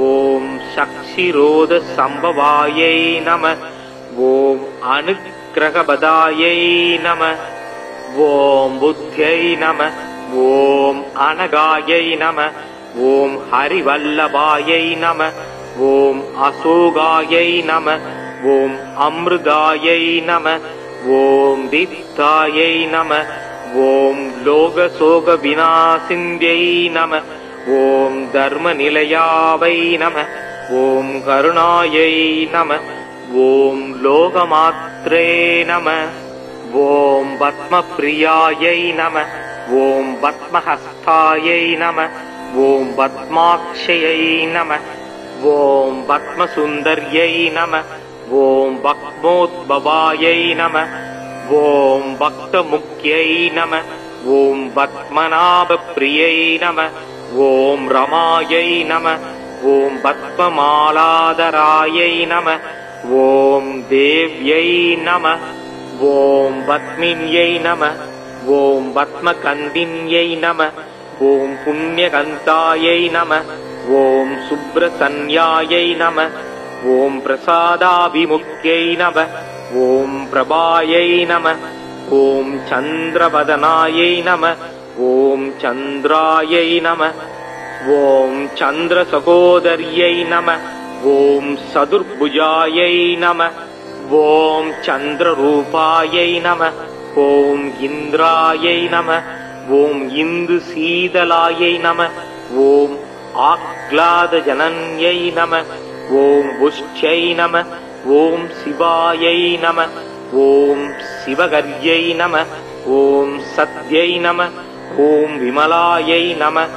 ॐ शक्षिरोधसम्भवायै नमः ॐ अनुग्रहपदायै नमः ॐ बुद्ध्यै नमः ॐ अनगायै नमः ॐ हरिवल्लभायै नमः ॐ अशोकायै नमः ॐ अमृतायै नमः ॐ दीप्तायै नमः ॐ लोकशोकविनाशिन्यै नमः ॐ धर्मनिलयावै नमः ॐ करुणायै नमः ॐ लोकमात्रे नमः ॐ पद्मप्रियायै नमः ॐ पद्महस्तायै नमः ॐ पद्माक्षयै नमः ॐ पद्मसुन्दर्यै नमः ॐ पद्मोद्भवायै नमः ॐ भक्तमुख्यै नमः ॐ पद्मनाभप्रियै नमः ॐ रमायै नमः ॐ पद्ममालाधरायै नमः ॐ देव्यै नमः ॐ पद्मिन्यै नमः ॐ पद्मकन्दिन्यै नमः ॐ पुण्यकन्तायै नमः ॐ सुब्रसन्यायै नमः ॐ प्रसादाभिमुख्यै नमः ॐ प्रभायै नमः ॐ चन्द्रवदनायै नमः ॐ चन्द्रायै नमः ॐ चन्द्रसहोदर्यै नमः ॐ चतुर्भुजायै नमः ॐ चन्द्ररूपायै नमः ॐ इन्द्रायै नमः ॐ इन्दुशीतलायै नमः ॐ आह्लादजनन्यै नमः ॐ पुष्ट्यै नमः ॐ शिवायै नमः ॐ शिवगर्यै नमः ॐ सत्यै नमः ॐ विमलायै नमः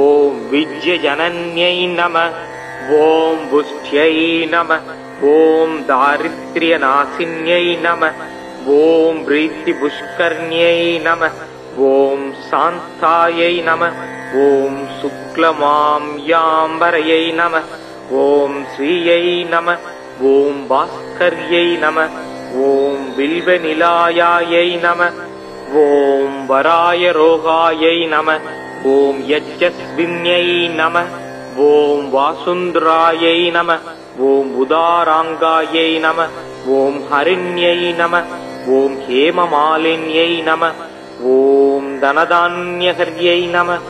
ॐ विद्यजनन्यै नमः ॐ पुष्ट्यै नमः ॐ दारिद्र्यनाशिन्यै नमः ॐ प्रीतिपुष्कर्ण्यै नमः ॐ शान्तायै नमः ॐ शुक्लमाम्याम्बरयै नमः ॐ श्रियै नमः ॐ भास्कर्यै नमः ॐ बिल्वनिलायायै नमः ॐ वरायरोगायै नमः ॐ यज्जस्विन्यै नमः ॐ वासुन्धरायै नमः ॐ उदाराङ्गायै नमः ॐ हरिण्यै नमः ॐ हेममालिन्यै नमः ॐ धनधान्यहर्यै नमः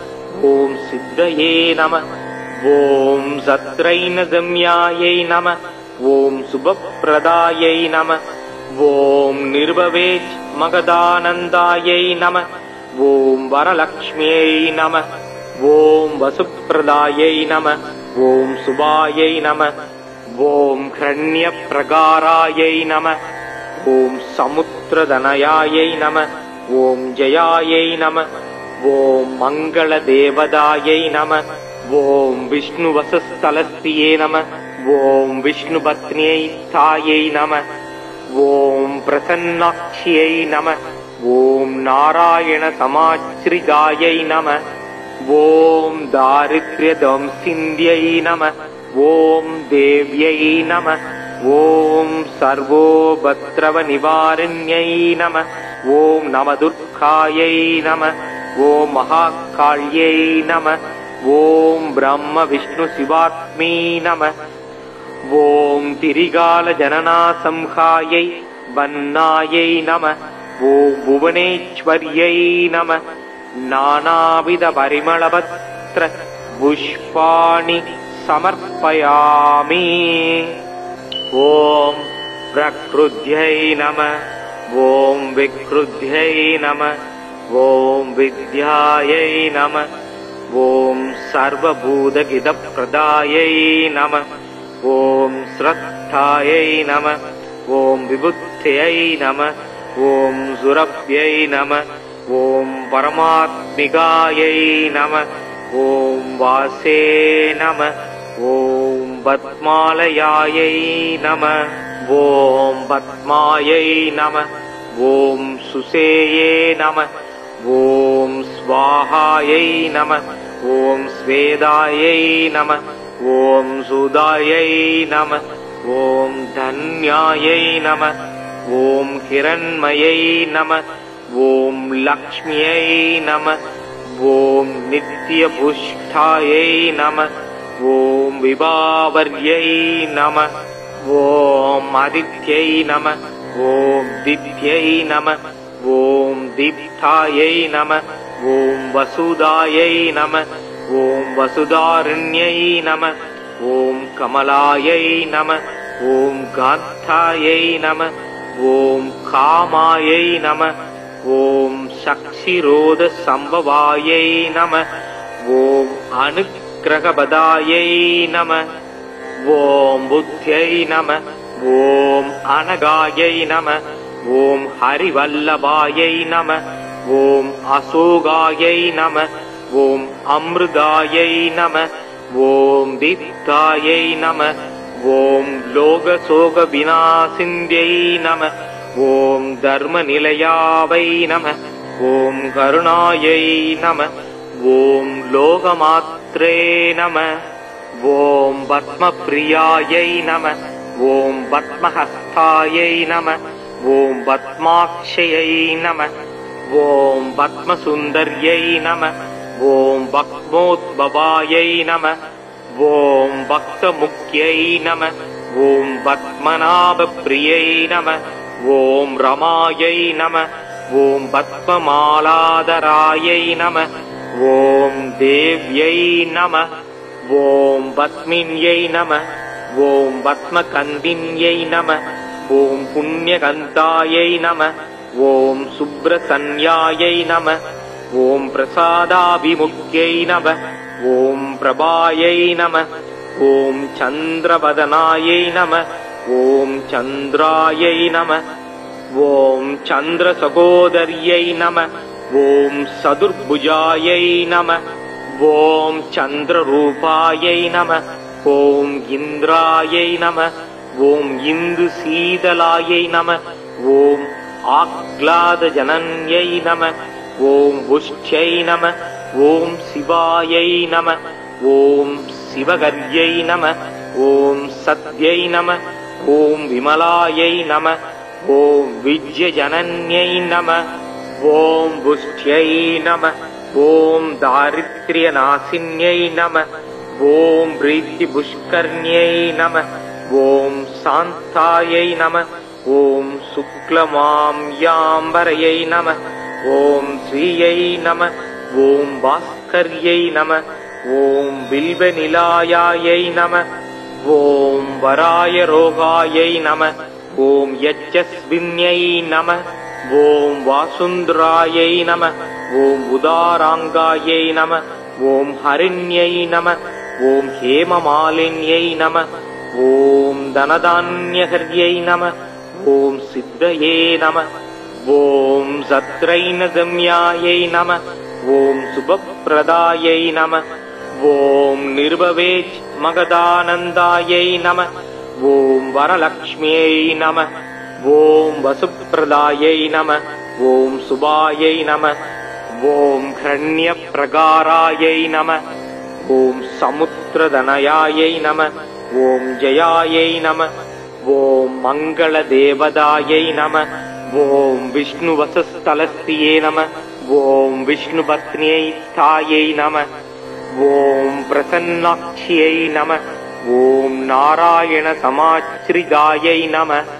ॐ सिद्धये नमः ॐ सत्रैनगम्यायै नमः ॐ शुभप्रदायै नमः ॐ निर्भवेच मगधानन्दायै नमः ॐ वरलक्ष्म्यै नमः ॐ वसुप्रदायै नमः ॐ शुभायै नमः ॐ हिरण्यप्रकारायै नमः ॐ समुद्रधनयायै नमः ॐ जयायै नमः ॐ मङ्गलदेवदायै नमः ॐ विष्णुवसस्थलस्त्रिये नमः ॐ विष्णुपत्न्यै तायै नमः ॐ प्रसन्नाक्ष्यै नमः ॐ नारायणसमाश्रितायै नमः ॐ दारिद्र्यध्वंसिन्यै नमः ॐ देव्यै नमः ॐ सर्वोपद्रवनिवारिण्यै नमः ॐ नवदुर्गायै नमः ॐ महाकाल्यै नमः ॐ ब्रह्मविष्णुशिवात्मै नमः ॐ तिरिगालजननासंहायै वन्नायै नमः ॐ भुवनेश्वर्यै नमः नानाविधपरिमलपत्र पुष्पाणि समर्पयामि ॐ प्रकृत्यै नमः ॐ विकृत्यै नमः ॐ विद्यायै नमः ॐ सर्वभूतहितप्रदायै नमः ॐ श्रद्धायै नमः ॐ विबुद्ध्यै नमः ॐ सुरभ्यै नमः ॐ परमात्मिकायै नमः ॐ वासे नमः ॐ पद्मालयायै नमः ॐ पद्मायै नमः ॐ सुषेये नमः ॐ स्वाहायै नमः ॐ स्वेदायै नमः ॐ सुदायै नमः ॐ धन्यायै नमः ॐ हिरण्मयै नमः ॐ लक्ष्म्यै नमः ॐ नित्यपुष्टायै नमः ॐ विभावर्यै नमः ॐ आदित्यै नमः ॐ दित्यै नमः ॐ दीप्तायै नमः ॐ वसुदायै नमः ॐ वसुधारण्यै नमः ॐ कमलायै नमः ॐ कान्तायै नमः ॐ कामायै नमः ॐ शक्तिरोधसम्भवायै नमः ॐ अनुग्रहपदायै नमः ॐ बुद्ध्यै नमः ॐ अनगायै नमः ॐ हरिवल्लभायै नमः ॐ अशोकायै नमः ॐ अमृतायै नमः ॐ दीप्तायै नमः ॐ लोकशोकविनाशिन्यै नमः ॐ धर्मनिलयावै नमः ॐ करुणायै नमः ॐ लोकमात्रे नमः ॐ पद्मप्रियायै नमः ॐ पद्महस्तायै नमः ॐ पद्माक्षयै नमः ॐ पद्मसुन्दर्यै नमः ॐ पद्मोद्भवायै नमः ॐ भक्तमुख्यै नमः ॐ पद्मनाभप्रियै नमः ॐ रमायै नमः ॐ पद्ममालाधरायै नमः ॐ देव्यै नमः ॐ पद्मिन्यै नमः ॐ पद्मकन्दिन्यै नमः ॐ पुण्यकन्तायै नमः ॐ सुब्रसन्यायै नमः ॐ प्रसादाभिमुख्यै नमः ॐ प्रभायै नमः ॐ चन्द्रवदनायै नमः ॐ चन्द्रायै नमः ॐ चन्द्रसहोदर्यै नमः ॐ चतुर्भुजायै नमः ॐ चन्द्ररूपायै नमः ॐ इन्द्रायै नमः ॐ इन्दुशीतलायै नमः ॐ आह्लादजनन्यै नमः ॐ पुष्ट्यै नमः ॐ शिवायै नमः ॐ शिवगर्यै नमः ॐ सत्यै नमः ॐ विमलायै नमः ॐ विजयजनन्यै नमः ॐ पुष्ट्यै नमः ॐ दारिद्र्यनाशिन्यै नमः ॐ प्रीतिपुष्कर्ण्यै नमः ॐ शान्तायै नमः ॐ शुक्लमाम्याम्बरयै नमः ॐ श्रियै नमः ॐ भास्कर्यै नमः ॐ बिल्वनिलायायै नमः ॐ वरायरोगायै नमः ॐ यज्जस्विन्यै नमः ॐ वासुन्धरायै नमः ॐ उदाराङ्गायै नमः ॐ हरिण्यै नमः ॐ हेममालिन्यै नमः ॐ धनधान्यहर्यै नमः ॐ सिद्धये नमः ॐ सत्रैनगम्यायै नमः ॐ शुभप्रदायै नमः ॐ निर्भवेच मगदानन्दायै नमः ॐ वरलक्ष्म्यै नमः ॐ वसुप्रदायै नमः ॐ शुभायै नमः ॐ हिरण्यप्रकारायै नमः ॐ समुद्रधनयायै नमः ॐ जयायै नमः ॐ मङ्गलदेवतायै नमः ॐ विष्णुवसस्थलस्थिये नमः ॐ विष्णुपत्न्यै तायै नमः ॐ प्रसन्नाक्ष्यै नमः ॐ नारायणसमाश्रितायै नमः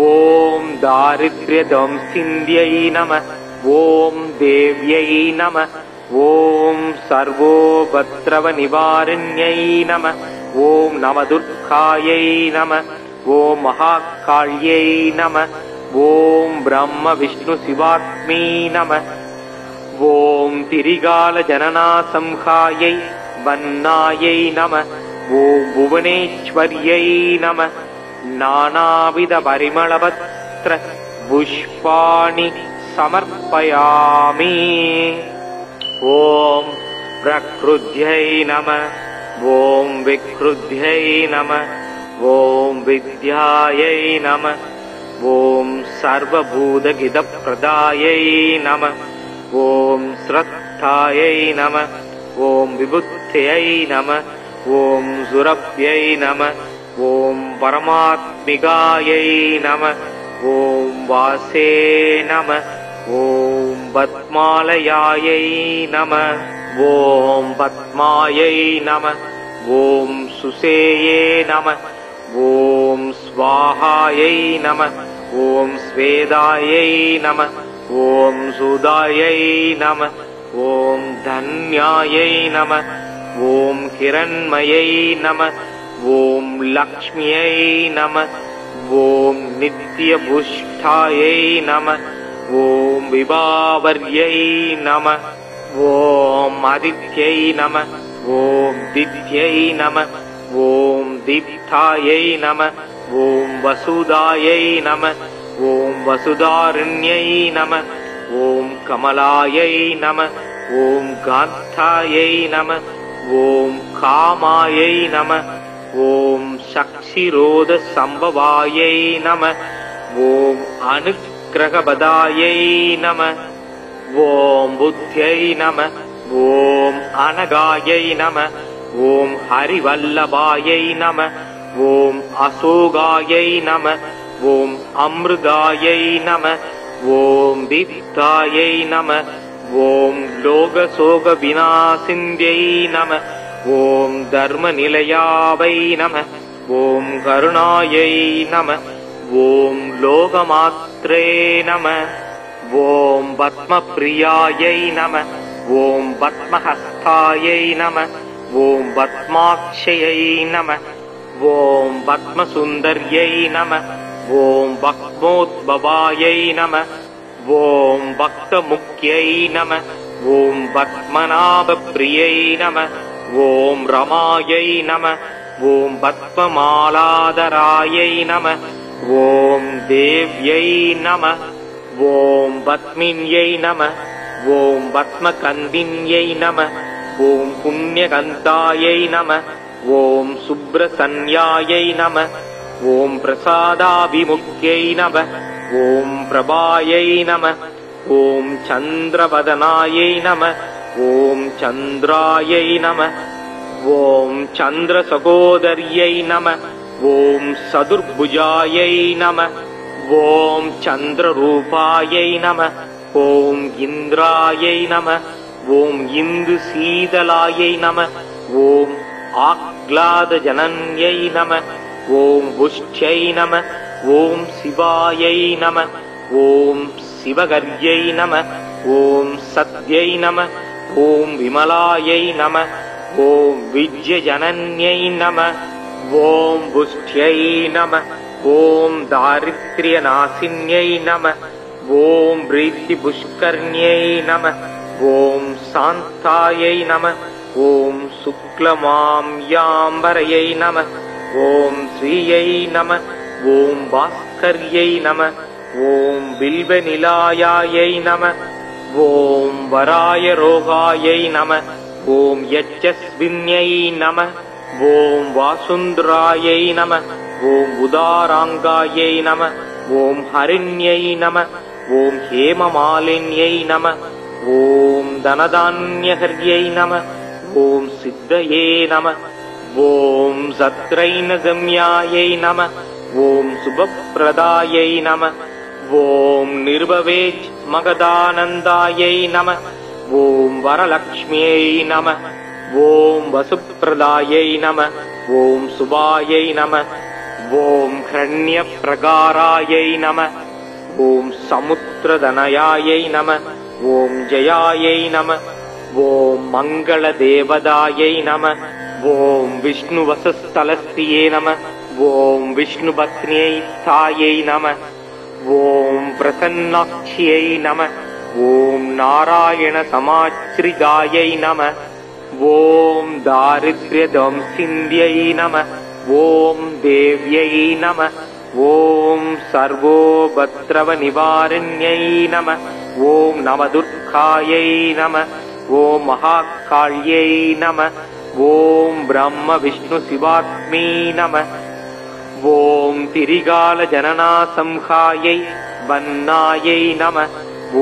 ॐ दारिद्र्यदंसिन्ध्यै नमः ॐ देव्यै नमः ॐ सर्वोपद्रवनिवारिण्यै नमः ॐ नवदुर्गायै नमः ॐ महाकाल्यै नमः ॐ ब्रह्मविष्णुशिवात्मै नमः ॐ तिरिगालजननासंहायै वन्नायै नमः ॐ भुवनेश्वर्यै नमः नानाविधपरिमलपत्र पुष्पाणि समर्पयामि ॐ प्रकृत्यै नमः ॐ विकृत्यै नमः ॐ विद्यायै नमः ॐ सर्वभूतहितप्रदायै नमः ॐ श्रद्धायै नमः ॐ विबुद्ध्यै नमः ॐ सुरभ्यै नमः ॐ परमात्मिकायै नमः ॐ वासे नमः ॐ पद्मालयायै नमः ॐ पद्मायै नमः ॐ सुसेये नमः ॐ स्वाहायै नमः ॐ स्वेदायै नमः ॐ सुदायै नमः ॐ धन्यायै नमः ॐ हिरण्मयै नमः ॐ लक्ष्म्यै नमः ॐ नित्यपुष्टायै नमः ॐ विभावर्यै नमः ॐ आदित्यै नमः ॐ दित्यै नमः ॐ दीप्तायै नमः ॐ वसुदायै नमः ॐ वसुधारण्यै नमः ॐ कमलायै नमः ॐ कान्तायै नमः ॐ कामायै नमः ॐ शक्षिरोधसम्भवायै नमः ॐ अनुग्रहपदायै नमः ॐ बुद्ध्यै नमः ॐ अनगायै नमः ॐ हरिवल्लभायै नमः ॐ अशोगायै नमः ॐ अमृतायै नमः ॐ दीप्तायै नमः ॐ लोकशोकविनाशिन्यै नमः ॐ धर्मनिलयावै नमः ॐ करुणायै नमः ॐ लोकमात्रे नमः ॐ पद्मप्रियायै नमः ॐ पद्महस्तायै नमः ॐ पद्माक्षयै नमः ॐ पद्मसुन्दर्यै नमः ॐ पद्मोद्भवायै नमः ॐ भक्तमुख्यै नमः ॐ पद्मनाभप्रियै नमः ॐ रमायै नमः ॐ पद्ममालाधरायै नमः ॐ देव्यै नमः ॐ पद्मिन्यै नमः ॐ पद्मकन्दिन्यै नमः ॐ पुण्यकन्तायै नमः ॐ सुब्रसन्यायै नमः ॐ प्रसादाभिमुख्यै नमः ॐ प्रभायै नमः ॐ चन्द्रवदनायै नमः ॐ चन्द्रायै नमः ॐ चन्द्रसहोदर्यै नमः ॐ चतुर्भुजायै नमः ॐ चन्द्ररूपायै नमः ॐ इन्द्रायै नमः ॐ इन्दुशीतलायै नमः ॐ आह्लादजनन्यै नमः ॐ पुष्ट्यै नमः ॐ शिवायै नमः ॐ शिवगर्यै नमः ॐ सत्यै नमः ॐ विमलायै नमः ॐ विद्यजनन्यै नमः ॐ पुष्ट्यै नमः ॐ दारिद्र्यनाशिन्यै नमः ॐ प्रीतिपुष्कर्ण्यै नमः ॐ शान्तायै नमः ॐ शुक्लमाम्याम्बरयै नमः ॐ श्रियै नमः ॐ भास्कर्यै नमः ॐ बिल्वनिलायायै नमः ॐ वरायरोगायै नमः ॐ यज्जस्विन्यै नमः ॐ वासुन्धरायै नमः ॐ उदाराङ्गायै नमः ॐ हरिण्यै नमः ॐ हेममालिन्यै नमः ॐ धनधान्यहर्यै नमः ॐ सिद्धये नमः ॐ सत्रैनगम्यायै नमः ॐ शुभप्रदायै नमः ॐ निर्भवेच मगदानन्दायै नमः ॐ वरलक्ष्म्यै नमः ॐ वसुप्रदायै नमः ॐ शुभायै नमः ॐ हिरण्यप्रकारायै नमः ॐ समुद्रधनयायै नमः ॐ जयायै नमः ॐ मङ्गलदेवदायै नमः ॐ विष्णुवसस्थलस्त्रिये नमः ॐ विष्णुपत्न्यै स्थायै नमः ॐ प्रसन्नाक्ष्यै नमः ॐ नारायणसमाश्रितायै नमः ॐ दारिद्र्यध्वंसिन्ध्यै नमः ॐ देव्यै नमः ॐ सर्वोपद्रवनिवारिण्यै नमः ॐ नवदुर्गायै नमः ॐ महाकाल्यै नमः ॐ ब्रह्मविष्णुशिवात्मै नमः ॐ तिरिगालजननासंहायै वन्नायै नमः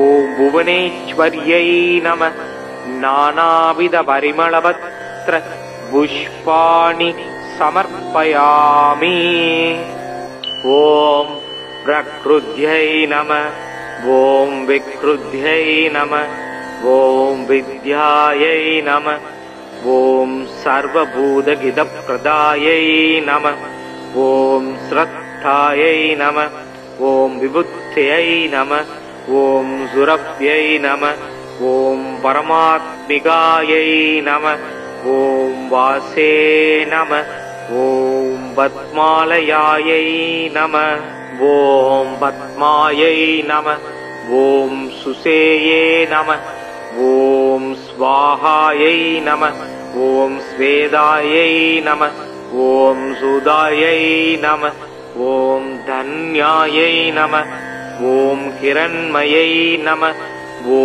ॐ भुवनेश्वर्यै नमः नानाविधपरिमलपत्र पुष्पाणि समर्पयामि। ॐ प्रकृत्यै नमः। ॐ विकृत्यै नमः। ॐ विद्यायै नमः। ॐ सर्वभूतहितप्रदायै नमः। ॐ श्रद्धायै नमः। ॐ विबुद्ध्यै नमः। ॐ सुरभ्यै नमः। ॐ परमात्मिकायै नमः। ॐ वासे नमः। ॐ पद्मालयायै नमः। ॐ पद्मायै नमः। ॐ सुसेये नमः। ॐ स्वाहायै नमः। ॐ स्वेदायै नमः। ॐ सुदायै नमः। ॐ धन्यायै नमः। ॐ हिरण्मयै नमः। ॐ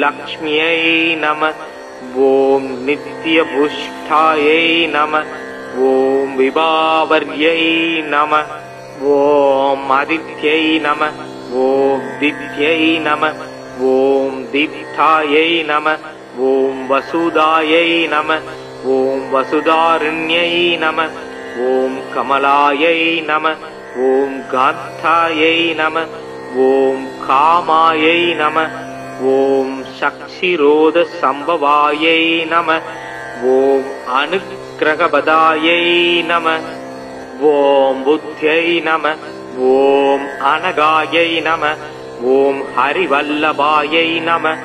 लक्ष्म्यै नमः। ॐ नित्यपुष्टायै नमः। ॐ विभावर्यै नमः। ॐ आदित्यै नमः। ॐ दित्यै नमः। ॐ दीप्तायै नमः। ॐ वसुदायै नमः। ॐ वसुधारण्यै नमः। ॐ कमलायै नमः। ॐ कान्तायै नमः। ॐ कामायै नमः। ॐ शक्षिरोधसम्भवायै नमः। ॐ अनुग्रहपदायै नमः। ॐ बुद्ध्यै नमः। ॐ अनगायै नमः। ॐ हरिवल्लभायै नमः।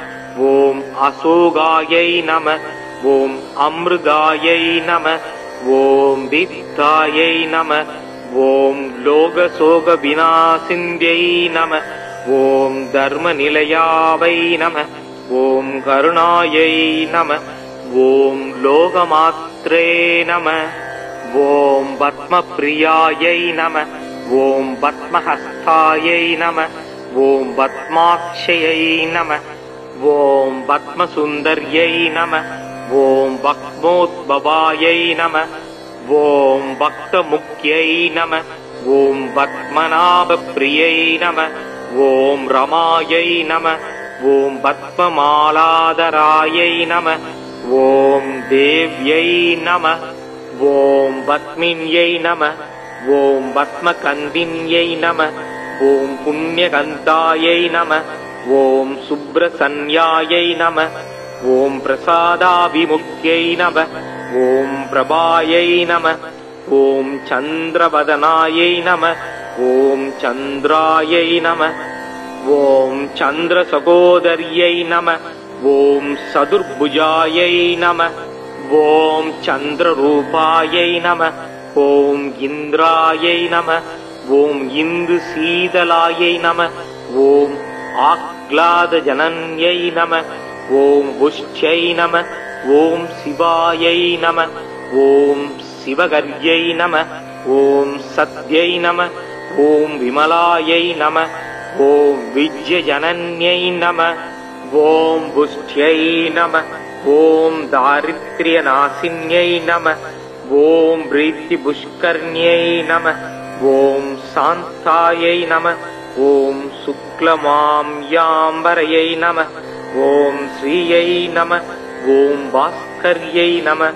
ॐ अशोकायै नमः। ॐ अमृतायै नमः। ॐ दीप्तायै नमः। ॐ लोकशोकविनाशिन्यै नमः। ॐ धर्मनिलयावै नमः। ॐ करुणायै नमः। ॐ लोकमात्रे नमः। ॐ पद्मप्रियायै नमः। ॐ पद्महस्तायै नमः। ॐ पद्माक्षयै नमः। ॐ पद्मसुन्दर्यै नमः। ॐ पद्मोद्भवायै नमः। ॐ भक्तमुख्यै नमः। ॐ पद्मनाभप्रियै नमः। ॐ रमायै नमः। ॐ पद्ममालाधरायै नमः। ॐ देव्यै नमः। ॐ पद्मिन्यै नमः। ॐ पद्मकन्दिन्यै नमः। ॐ पुण्यकन्तायै नमः। ॐ सुब्रसन्यायै नमः। ॐ प्रसादाभिमुख्यै नमः। ॐ प्रभायै नमः। ॐ चन्द्रवदनायै नमः। ॐ चन्द्रायै नमः। ॐ चन्द्रसहोदर्यै नमः। ॐ चतुर्भुजायै नमः। ॐ चन्द्ररूपायै नमः। ॐ इन्द्रायै नमः। ॐ इन्दुशीतलायै नमः। ॐ आह्लादजनन्यै नमः। ॐ पुष्ट्यै नमः। ॐ शिवायै नमः। ॐ शिवगर्यै नमः। ॐ सत्यै नमः। ॐ विमलायै नमः। ॐ विजयजनन्यै नमः। ॐ पुष्ट्यै नमः। ॐ दारिद्र्यनाशिन्यै नमः। ॐ प्रीतिपुष्कर्ण्यै नमः। ॐ शान्तायै नमः। ॐ शुक्लमाम्याम्बरयै नमः। ॐ श्रियै नमः। ॐ भास्कर्यै नमः।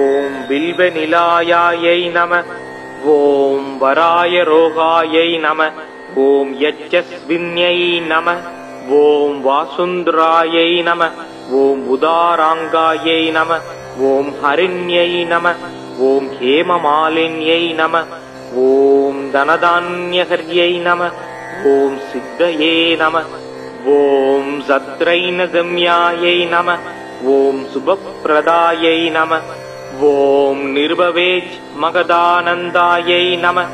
ॐ बिल्वनिलायायै नमः। ॐ वरायरोगायै नमः। ॐ यज्जस्विन्यै नमः। ॐ वासुन्धरायै नमः। ॐ उदाराङ्गायै नमः। ॐ हरिण्यै नमः। ॐ हेममालिन्यै नमः। ॐ धनधान्यहर्यै नमः। ॐ सिद्धये नमः। ॐ सत्रैनगम्यायै नमः। ॐ शुभप्रदायै नमः। ॐ निर्भवेज मगदानन्दायै नमः।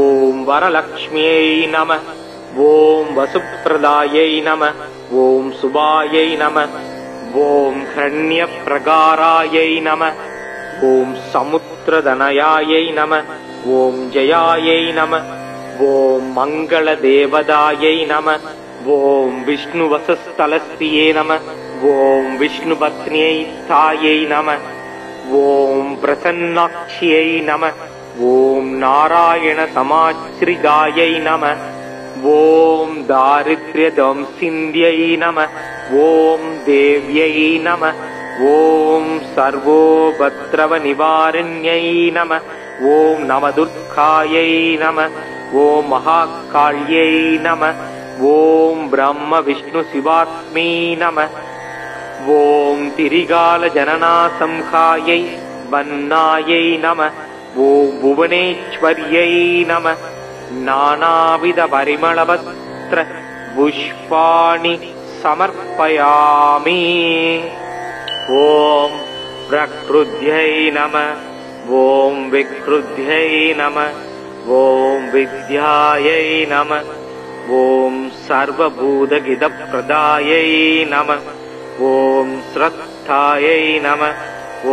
ॐ वरलक्ष्म्यै नमः। ॐ वसुप्रदायै नमः। ॐ शुभायै नमः। ॐ हिरण्यप्रकारायै नमः। ॐ समुद्रधनयायै नमः। ॐ जयायै नमः। ॐ मङ्गलदेवदायै नमः। ॐ विष्णुवसस्थलस्त्रिये नमः। ॐ विष्णुपत्न्यै स्थायै नमः। ॐ प्रसन्नाक्ष्यै नमः। ॐ नारायणसमाश्रितायै नमः। ॐ दारिद्र्यदंसिन्ध्यै नमः। ॐ देव्यै नमः। ॐ सर्वोपद्रवनिवारिण्यै नमः। ॐ नवदुर्गायै नमः। ॐ महाकाल्यै नमः। ॐ ब्रह्मविष्णुशिवात्मै नमः। ॐ तिरिगालजननासंहायै वन्नायै नमः। ॐ भुवनेश्वर्यै नमः। नानाविधपरिमलवस्त्र पुष्पाणि समर्पयामि। ॐ प्रकृत्यै नमः। ॐ विकृत्यै नमः। ॐ विद्यायै नमः। ॐ सर्वभूतहितप्रदायै नमः। ॐ श्रद्धायै नमः।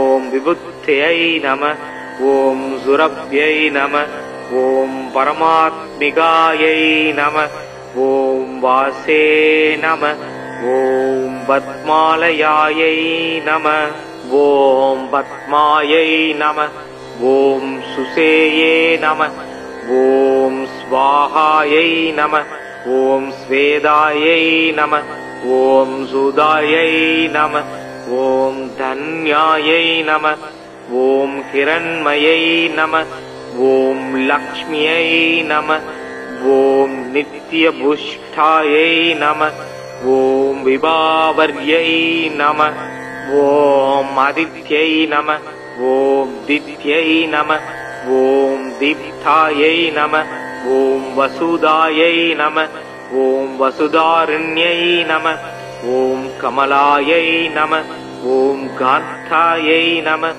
ॐ विबुद्ध्यै नमः। ॐ सुरभ्यै नमः। ॐ परमात्मिकायै नमः। ॐ वासे नमः। ॐ पद्मालयायै नमः। ॐ पद्मायै नमः। ॐ सुसेये नमः। ॐ स्वाहायै नमः। ॐ स्वेदायै नमः। ॐ सुदायै नमः। ॐ धन्यायै नमः। ॐ हिरण्मयै नमः। ॐ लक्ष्म्यै नमः। ॐ नित्यपुष्टायै नमः। ॐ विभावर्यै नमः। ॐ आदित्यै नमः। ॐ दित्यै नमः। ॐ दीप्तायै नमः। ॐ वसुदायै नमः। ॐ वसुधारण्यै नमः। ॐ कमलायै नमः। ॐ कान्तायै नमः।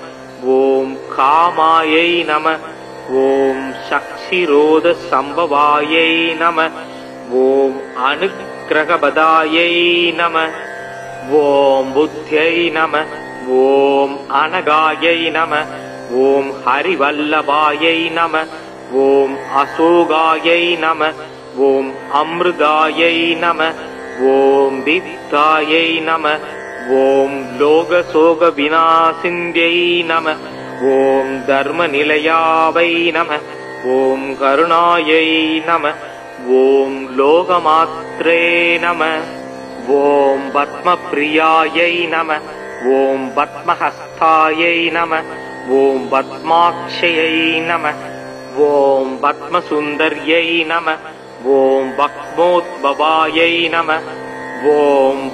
ॐ कामायै नमः। ॐ शक्षिरोधसम्भवायै नमः। ॐ अनुग्रहपदायै नमः। ॐ बुद्ध्यै नमः। ॐ अनगायै नमः। ॐ हरिवल्लभायै नमः। ॐ अशोकायै नमः। ॐ अमृतायै नमः। ॐ दीप्तायै नमः। ॐ लोकशोकविनाशिन्यै नमः। ॐ धर्मनिलयावै नमः। ॐ करुणायै नमः। ॐ लोकमात्रे नमः। ॐ पद्मप्रियायै नमः। ॐ पद्महस्तायै नमः। ॐ पद्माक्षयै नमः। ॐ पद्मसुन्दर्यै नमः। ॐ पद्मोद्भवायै नमः। ॐ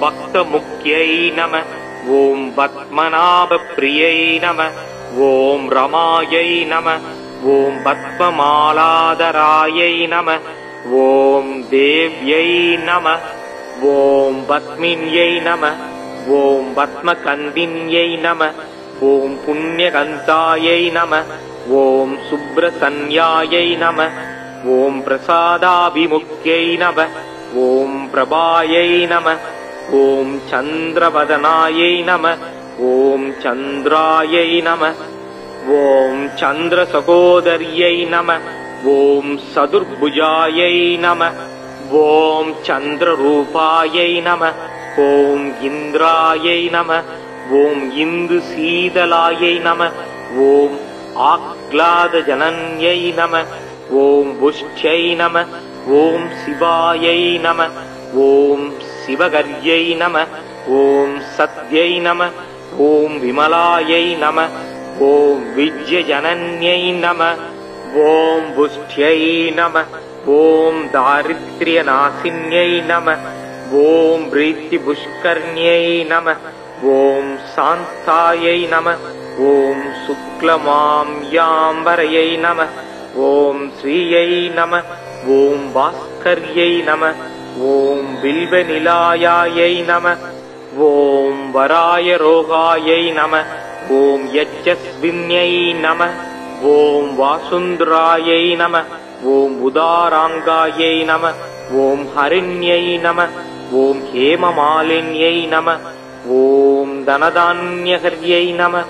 भक्तमुख्यै नमः। ॐ पद्मनाभप्रियै नमः। ॐ रमायै नमः। ॐ पद्ममालाधरायै नमः। ॐ देव्यै नमः। ॐ पद्मिन्यै नमः। ॐ पद्मकन्दिन्यै नमः। ॐ पुण्यकन्तायै नमः। ॐ सुब्रसन्यायै नमः। ॐ प्रसादाभिमुख्यै नमः। ॐ प्रभायै नमः। ॐ चन्द्रवदनायै नमः। ॐ चन्द्रायै नमः। ॐ चन्द्रसहोदर्यै नमः। ॐ चतुर्भुजायै नमः। ॐ चन्द्ररूपायै नमः। ॐ इन्द्रायै नमः। ॐ इन्दुशीतलायै नमः। ॐ आह्लादजनन्यै नमः। ॐ पुष्ट्यै नमः। ॐ शिवायै नमः। ॐ शिवगर्यै नमः। ॐ सत्यै नमः। ॐ विमलायै नमः। ॐ विजयजनन्यै नमः। ॐ पुष्ट्यै नमः। ॐ दारिद्र्यनाशिन्यै नमः। ॐ प्रीतिपुष्कर्ण्यै नमः। ॐ शान्तायै नमः। ॐ शुक्लमाम्याम्बरयै नमः। ॐ श्रियै नमः। ॐ भास्कर्यै नमः। ॐ बिल्वनिलायायै नमः। ॐ वरायरोगायै नमः। ॐ यज्जस्विन्यै नमः। ॐ वासुन्धरायै नमः। ॐ उदाराङ्गायै नमः। ॐ हरिण्यै नमः। ॐ हेममालिन्यै नमः। ॐ धनधान्यहर्यै नमः।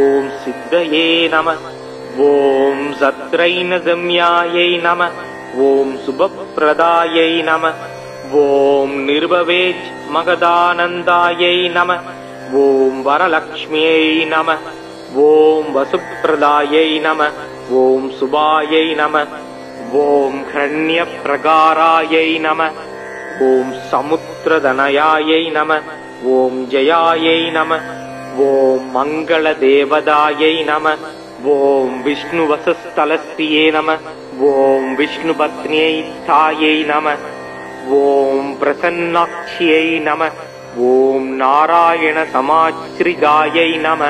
ॐ सिद्धये नमः। ॐ सत्रैनगम्यायै नमः। ॐ शुभप्रदायै नमः। ॐ निर्भवेच मगदानन्दायै नमः। ॐ वरलक्ष्म्यै नमः। ॐ वसुप्रदायै नमः। ॐ शुभायै नमः। ॐ हिरण्यप्रकारायै नमः। ॐ समुद्रधनयायै नमः। ॐ जयायै नमः। ஓம் மங்கள தேவதாயை நம. ஓம் விஷ்ணு வசஸ்தலஸ்தியே நம. ஓம் விஷ்ணு பத்னியை தாயை நம. ஓம் பிரசன்னாட்சியை நம. ஓம் நாராயண சமாச்ரிதாயை நம.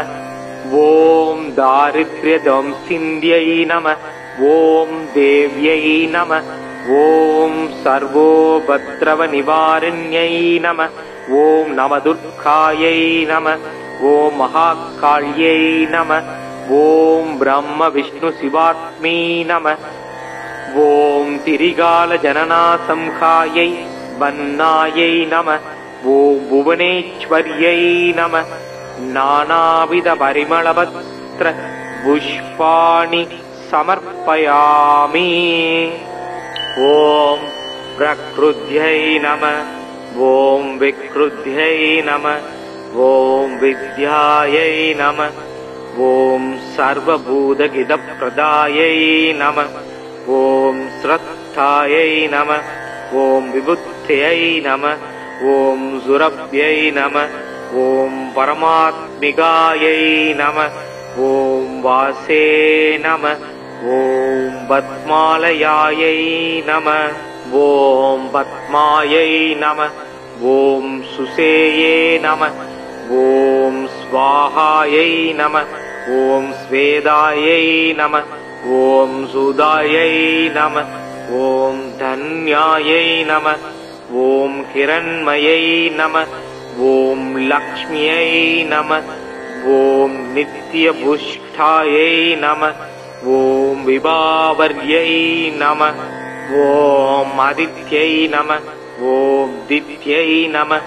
ஓம் தாரித்ர்ய தம்சிந்தியை நம. ஓம் தேவ்யை நம. ஓம் சர்வோபத்ரவ நிவாரண்யை நம. ஓம் நவதுர்காயை நம. ஓம் மகாகாள்யை நம. ஓம் பிரம்ம விஷ்ணு சிவாத்மை நம. ஓம் திரிகால ஜனனாசம்ஹாயை வன்னாயை நம. ஓம் புவனேஸ்வர்யை நம. நானாவித பரிமளபத்ர புஷ்பாணி சமர்ப்பயாமி. ஓம் பிரக்ருத்யை நம. ஓம் விக்ருத்யை நம. ஓம் வித்யாயை நம. ஓம் சர்வபூதகிதப்ரதாயை நம. ஓம் ஸ்ரத்தாயை நம. ஓம் விபுத்யை நம. ஓம் சுரப்யை நம. ஓம் பரமாத்மிகாயை நம. ஓம் வாசே நம. ஓம் பத்மாலயாயை நம. ஓம் பத்மாயை நம. ஓம் சுசேயே நம. ஓம் ஸ்வாஹாயை நம. ஓம் ஸ்வேதாயை நம. ஓம் சுதாயை நம. ஓம் தன்யாயை நம. ஓம் ஹிரண்மயை நம. ஓம் லக்ஷ்மியை நம. ஓம் நித்யபுஷ்டாயை நம. ஓம் விபாவர்யை நம. ஓம் அதித்யை நம. ஓம் தித்யை நம.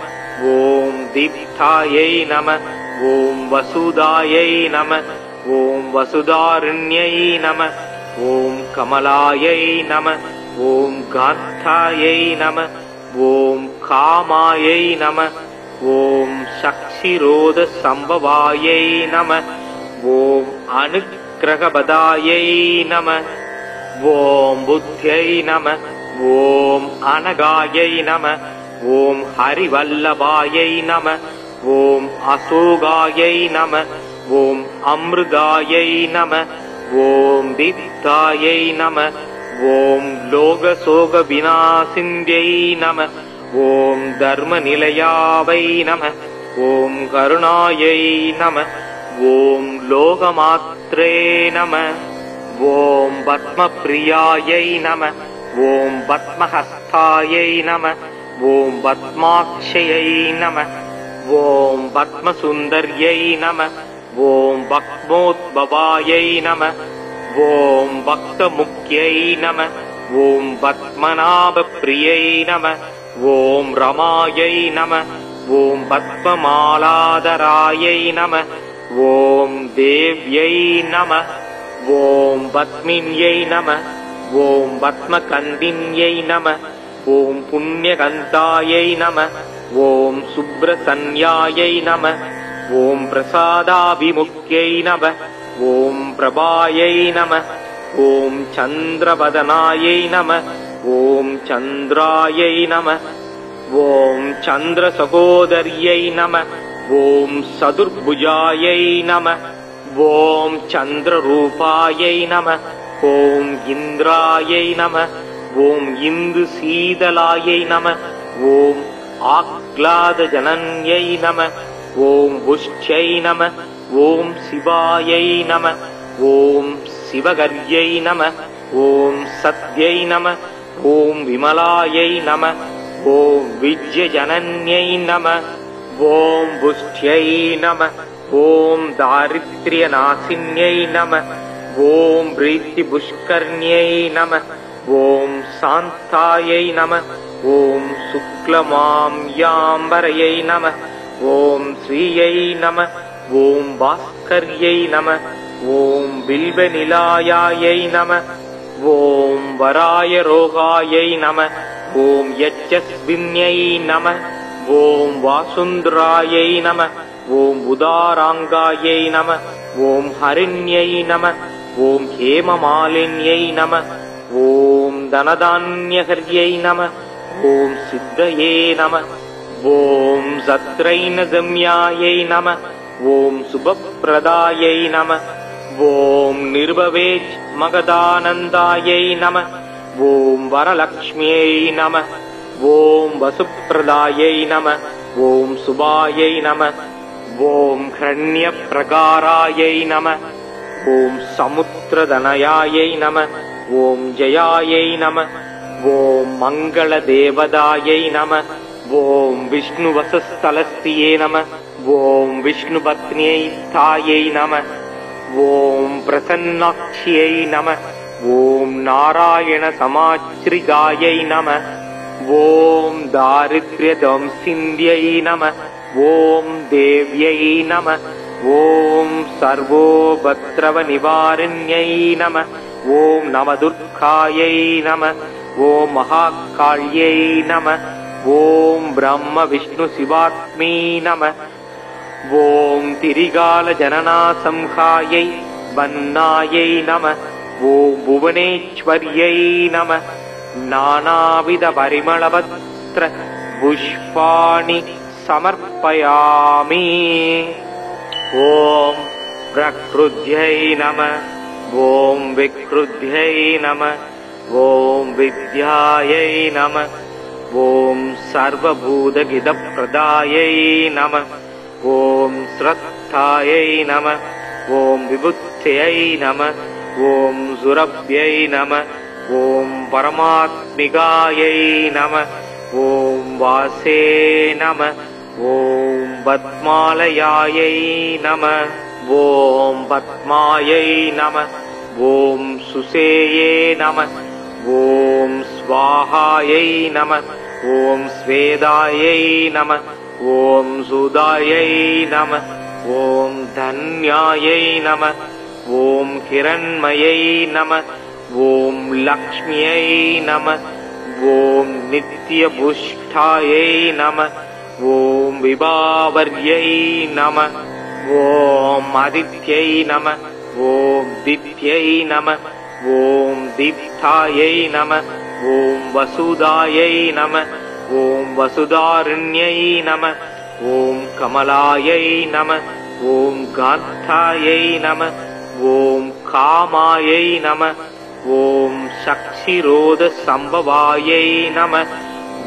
ஓம் தீப்தாயை நம. ஓம் வசுதாயை நம. ஓம் வசுதாரண்யை நம. ஓம் கமலாயை நம. ஓம் காந்தாயை நம. ஓம் காமாயை நம. ஓம் சக்ஷிரோத சம்பவாயை நம. ஓம் அனுக்கிரகபதாயை நம. ஓம் புத்யை நம. ஓம் அனகாயை நம. ஓம் ஹரிவல்லபாயை நம. ஓம் அசோகாயை நம. ஓம் அமிர்தாயை நம. ஓம் தீப்தாயை நம. ஓம் லோகசோக விநாசிந்யை நம. ஓம் தர்மநிலையாவை நம. ஓம் கருணாயை நம. ஓம் லோகமாத்ரே நம. ஓம் பத்மப்ரியாயை நம. ஓம் பத்மஹஸ்தாயை நம. ஓம் பத்மாக்ஷயை நம. ஓம் பத்மசுந்தர்யை நம. ஓம் பக்மோத்பவாயை நம. ஓம் பக்தமுக்யை நம. ஓம் பத்மநாபப்ரியை நம. ஓம் ரமாயை நம. ஓம் பத்மமாலாதராயை நம. ஓம் தேவ்யை நம. ஓம் பத்மின்யை நம. ஓம் பத்மகந்தின்யை நம. ஓம் புண்ணியகந்தாயை நம. ஓம் சுப்ரசன்யாயை நம. ஓம் பிரசாதாபிமுக்யை நம. ஓம் பிரபாயை நம. ஓம் சந்திரவதனாயை நம. ஓம் சந்திராயை நம. ஓம் சந்திரசகோதர்யை நம. ஓம் சதுர்புஜாயை நம. ஓம் சந்திரரூபாயை நம. ஓம் இந்திராயை நம. ஓம் இந்து சீதலாயை நம. ஓம் ஆக்லாதஜனன்யை நம. ஓம் புஷ்யை நம. ஓம் சிவாயை நம. ஓம் சிவகர்யை நம. ஓம் சத்யை நம. ஓம் விமலாயை நம. ஓம் விஜயஜனன்யை நம. ஓம் புஷ்யை நம. ஓம் தாரித்ர்யநாசின்யை நம. ஓம் பிரீத்திபுஷ்கர்ணியை நம. ஓம் சாந்தாயை நம. ஓம் சுக்லமாம்யாம்பரையை நம. ஓம் ஸ்ரீயை நம. ஓம் பாஸ்கர்யை நம. ஓம் பில்வநிலாயாயை நம. ஓம் வராயரோகாயை நம. ஓம் யச்சஸ்வின்யை நம. ஓம் வாசுந்தராயை நம. ஓம் உதாராங்காயை நம. ஓம் ஹரிண்யை நம. ஓம் ஹேமமாலின்யை நம. ஓம் தனதான்யகர்யை நம. ஓம் சித்தயே நம. ஓம் சத்ரைனதம்யாயை நம. ஓம் சுபப்பிரதாயை நம. ஓம் நிர்பவேஜ் மகதானந்தாயை நம. ஓம் வரலக்ஷ்மியை நம. ஓம் வசுப்பிரதாயை நம. ஓம் சுபாயை நம. ஓம் ஹரண்ய பிரகாராயை நம. ஓம் சமுத்திரதனயாயை நம. ஓம் ஜயாயை நம. ஓம் மங்கள தேவதாயை நம. ஓம் விஷ்ணு வசஸ்தலஸ்தியே நம. ஓம் விஷ்ணு பத்னியை தாயை நம. ஓம் பிரசன்னாட்சியை நம. ஓம் நாராயண சமாச்ரிகாயை நம. ஓம் தாரித்ர்ய தம்சிந்தியை நம. ஓம் தேவ்யை நம. ஓம் சர்வோபத்ரவ நிவாரண்யை நம. ஓம் நவதுர்காயை நம. ஓம் மகாகாள்யை நம. ஓம் பிரம்ம விஷ்ணு சிவாத்மீ நம. ஓம் திரிகால ஜனனா சம்ஹாயை வன்னாயை நம. ஓம் புவனேஸ்வர்யை நம. நானாவித பரிமளபத்ர புஷ்பாணி சமர்ப்பயாமி. ஓம் பிரக்ருத்யை நம. ஓம் விக்ருத்யை நம. ஓம் வித்யாயை நம. ஓம் சர்வபூதகிதப்ரதாயை நம. ஓம் ஸ்ரத்தாயை நம. ஓம் விபுத்யை நம. ஓம் சுரப்யை நம. ஓம் பரமாத்மிகாயை நம. ஓம் வாசே நம. ஓம் பத்மாலயாயை நம. ஓம் பத்மாயை நம. ஓம் சுசேயே நம. ஓம் ஸ்வாஹாயை நம. ஓம் ஸ்வேதாயை நம. ஓம் சுதாயை நம. ஓம் தன்யாயை நம. ஓம் ஹிரண்மயை நம. ஓம் லக்ஷ்மியை நம. ஓம் நித்யபுஷ்டாயை நம. ஓம் விபாவர்யை நம. ஓம் அதித்யை நம. ஓம் தித்யை நம. ஓம் தீப்தாயை நம. ஓம் வசுதாயை நம. ஓம் வசுதாரண்யை நம. ஓம் கமலாயை நம. ஓம் காந்தாயை நம. ஓம் காமாயை நம. ஓம் சக்ஷிரோத சம்பவாயை நம.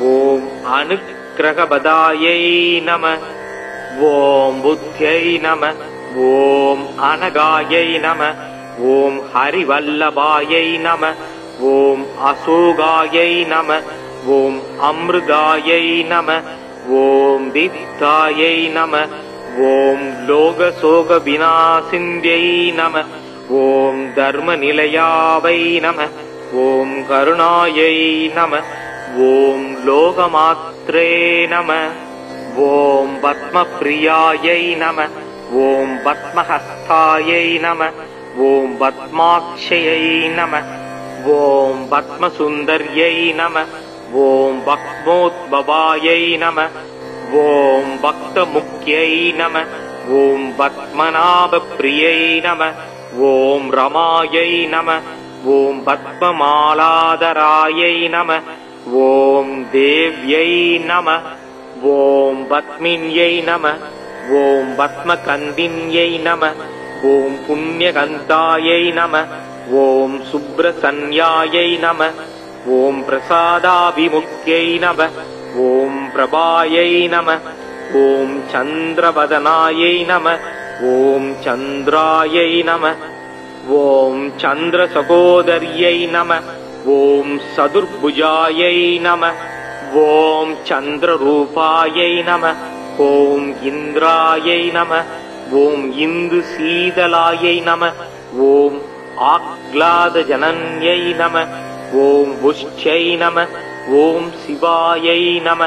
ஓம் அனுக்கிரகபதாயை நம. ஓம் புத்யை நம. ஓம் அனகாயை நம. ஓம் ஹரிவல்லபாயை நம. ஓம் அசோகாயை நம. ஓம் அமிர்தாயை நம. ஓம் தீப்தாயை நம. ஓம் லோகசோக விநாசிந்யை நம. ஓம் தர்மநிலையாவை நம. ஓம் கருணாயை நம. ஓம் லோகமாத்ரே நம. ஓம் பத்மப்ரியாயை நம. ஓம் பத்மஹஸ்தாயை நம. ஓம் பத்மாக்ஷயை நம. ஓம் பத்மசுந்தர்யை நம. ஓம் பக்மோத்பவாயை நம. ஓம் பக்தமுக்யை நம. ஓம் பத்மநாபப்ரியை நம. ஓம் ரமாயை நம. ஓம் பத்மமாலாதராயை நம. ஓம் தேவ்யை நம. ஓம் பத்மின்யை நம. ஓம் பத்மகந்தின்யை நம. ஓம் புண்ணியகந்தாயை நம. ஓம் சுப்ரசன்யாயை நம. ஓம் பிரசாதாபிமுக்யை நம. ஓம் பிரபாயை நம. ஓம் சந்திரவதனாயை நம. ஓம் சந்திராயை நம. ஓம் சந்திரசகோதர்யை நம. ஓம் சதுர்புஜாயை நம. ஓம் சந்திரரூபாயை நம. ஓம் இந்திராயை நம. ஓம் இந்து சீதலாயை நம. ஓம் ஆக்லாதஜனன்யை நம. ஓம் புஷ்யை நம. ஓம் சிவாயை நம.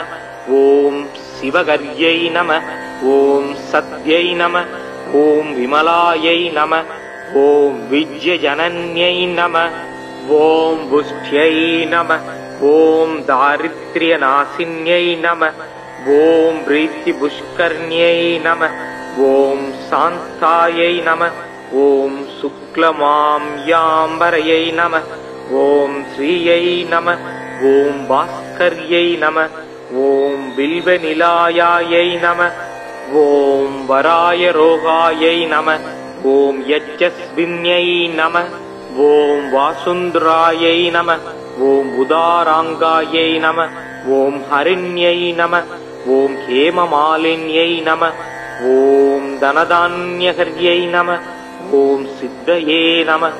ஓம் சிவகர்யை நம. ஓம் சத்யை நம. ஓம் விமலாயை நம. ஓம் விஜயஜனன்யை நம. ஓம் புஷ்யை நம. ஓம் தாரித்ர்யநாசின்யை நம. ஓம் பிரீத்திபுஷ்கர்ணியை நம. ஓம் சாந்தாயை நம. ஓம் சுக்லமாம்யாம்பரையை நம. ஓம் ஸ்ரீயை நம. ஓம் பாஸ்கர்யை நம. ஓம் பில்வநிலாயாயை நம. ॐ वराय रोगायै नमः। ॐ यज्जस्विन्यै नमः। ॐ वासुन्द्रायै नमः। ॐ उदाराङ्गायै नमः। ॐ हरिण्यै नमः। ॐ हेममालिन्यै नमः। ॐ धनधान्यहर्यै नमः। ॐ सिद्धये नमः।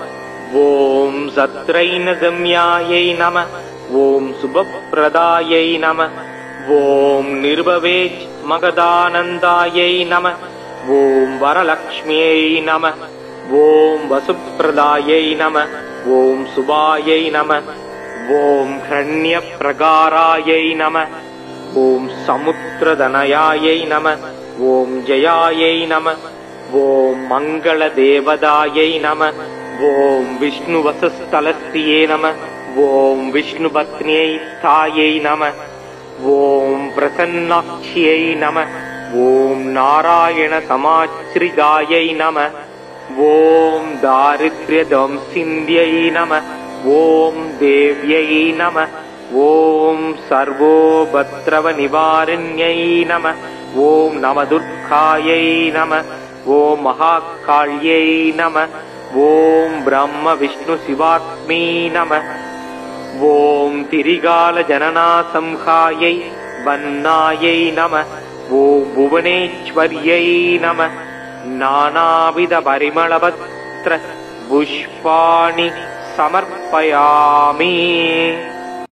ॐ सत्रैनगम्यायै नमः। ॐ शुभप्रदायै नमः। ॐ निर्भवेज मगदानन्दायै नमः। ॐ वरलक्ष्म्यै नमः। ॐ वसुप्रदायै नमः। ॐ शुभायै नमः। ॐ हिरण्यप्रगारायै नमः। ॐ समुद्रधनयायै नमः। ॐ जयायै नमः। ॐ मङ्गलदेवदायै नमः। ॐ विष्णुवसस्थलस्त्रिये नमः। ॐ विष्णुपत्न्यै स्थायै नमः। ॐ प्रसन्नाक्ष्यै नमः। ॐ नारायणसमाश्रितायै नमः। ॐ दारिद्र्यध्वंसिन्यै नमः। ॐ देव्यै नमः। ॐ सर्वोपद्रवनिवारिण्यै नमः। ॐ नवदुर्गायै नमः। ॐ महाकाल्यै नमः। ॐ ब्रह्मविष्णुशिवात्मै नमः। ॐ तिरिगालजननासंहायै वन्नायै नमः। ॐ भुवनेश्वर्यै नमः। नानाविधपरिमलपत्र पुष्पाणि समर्पयामि।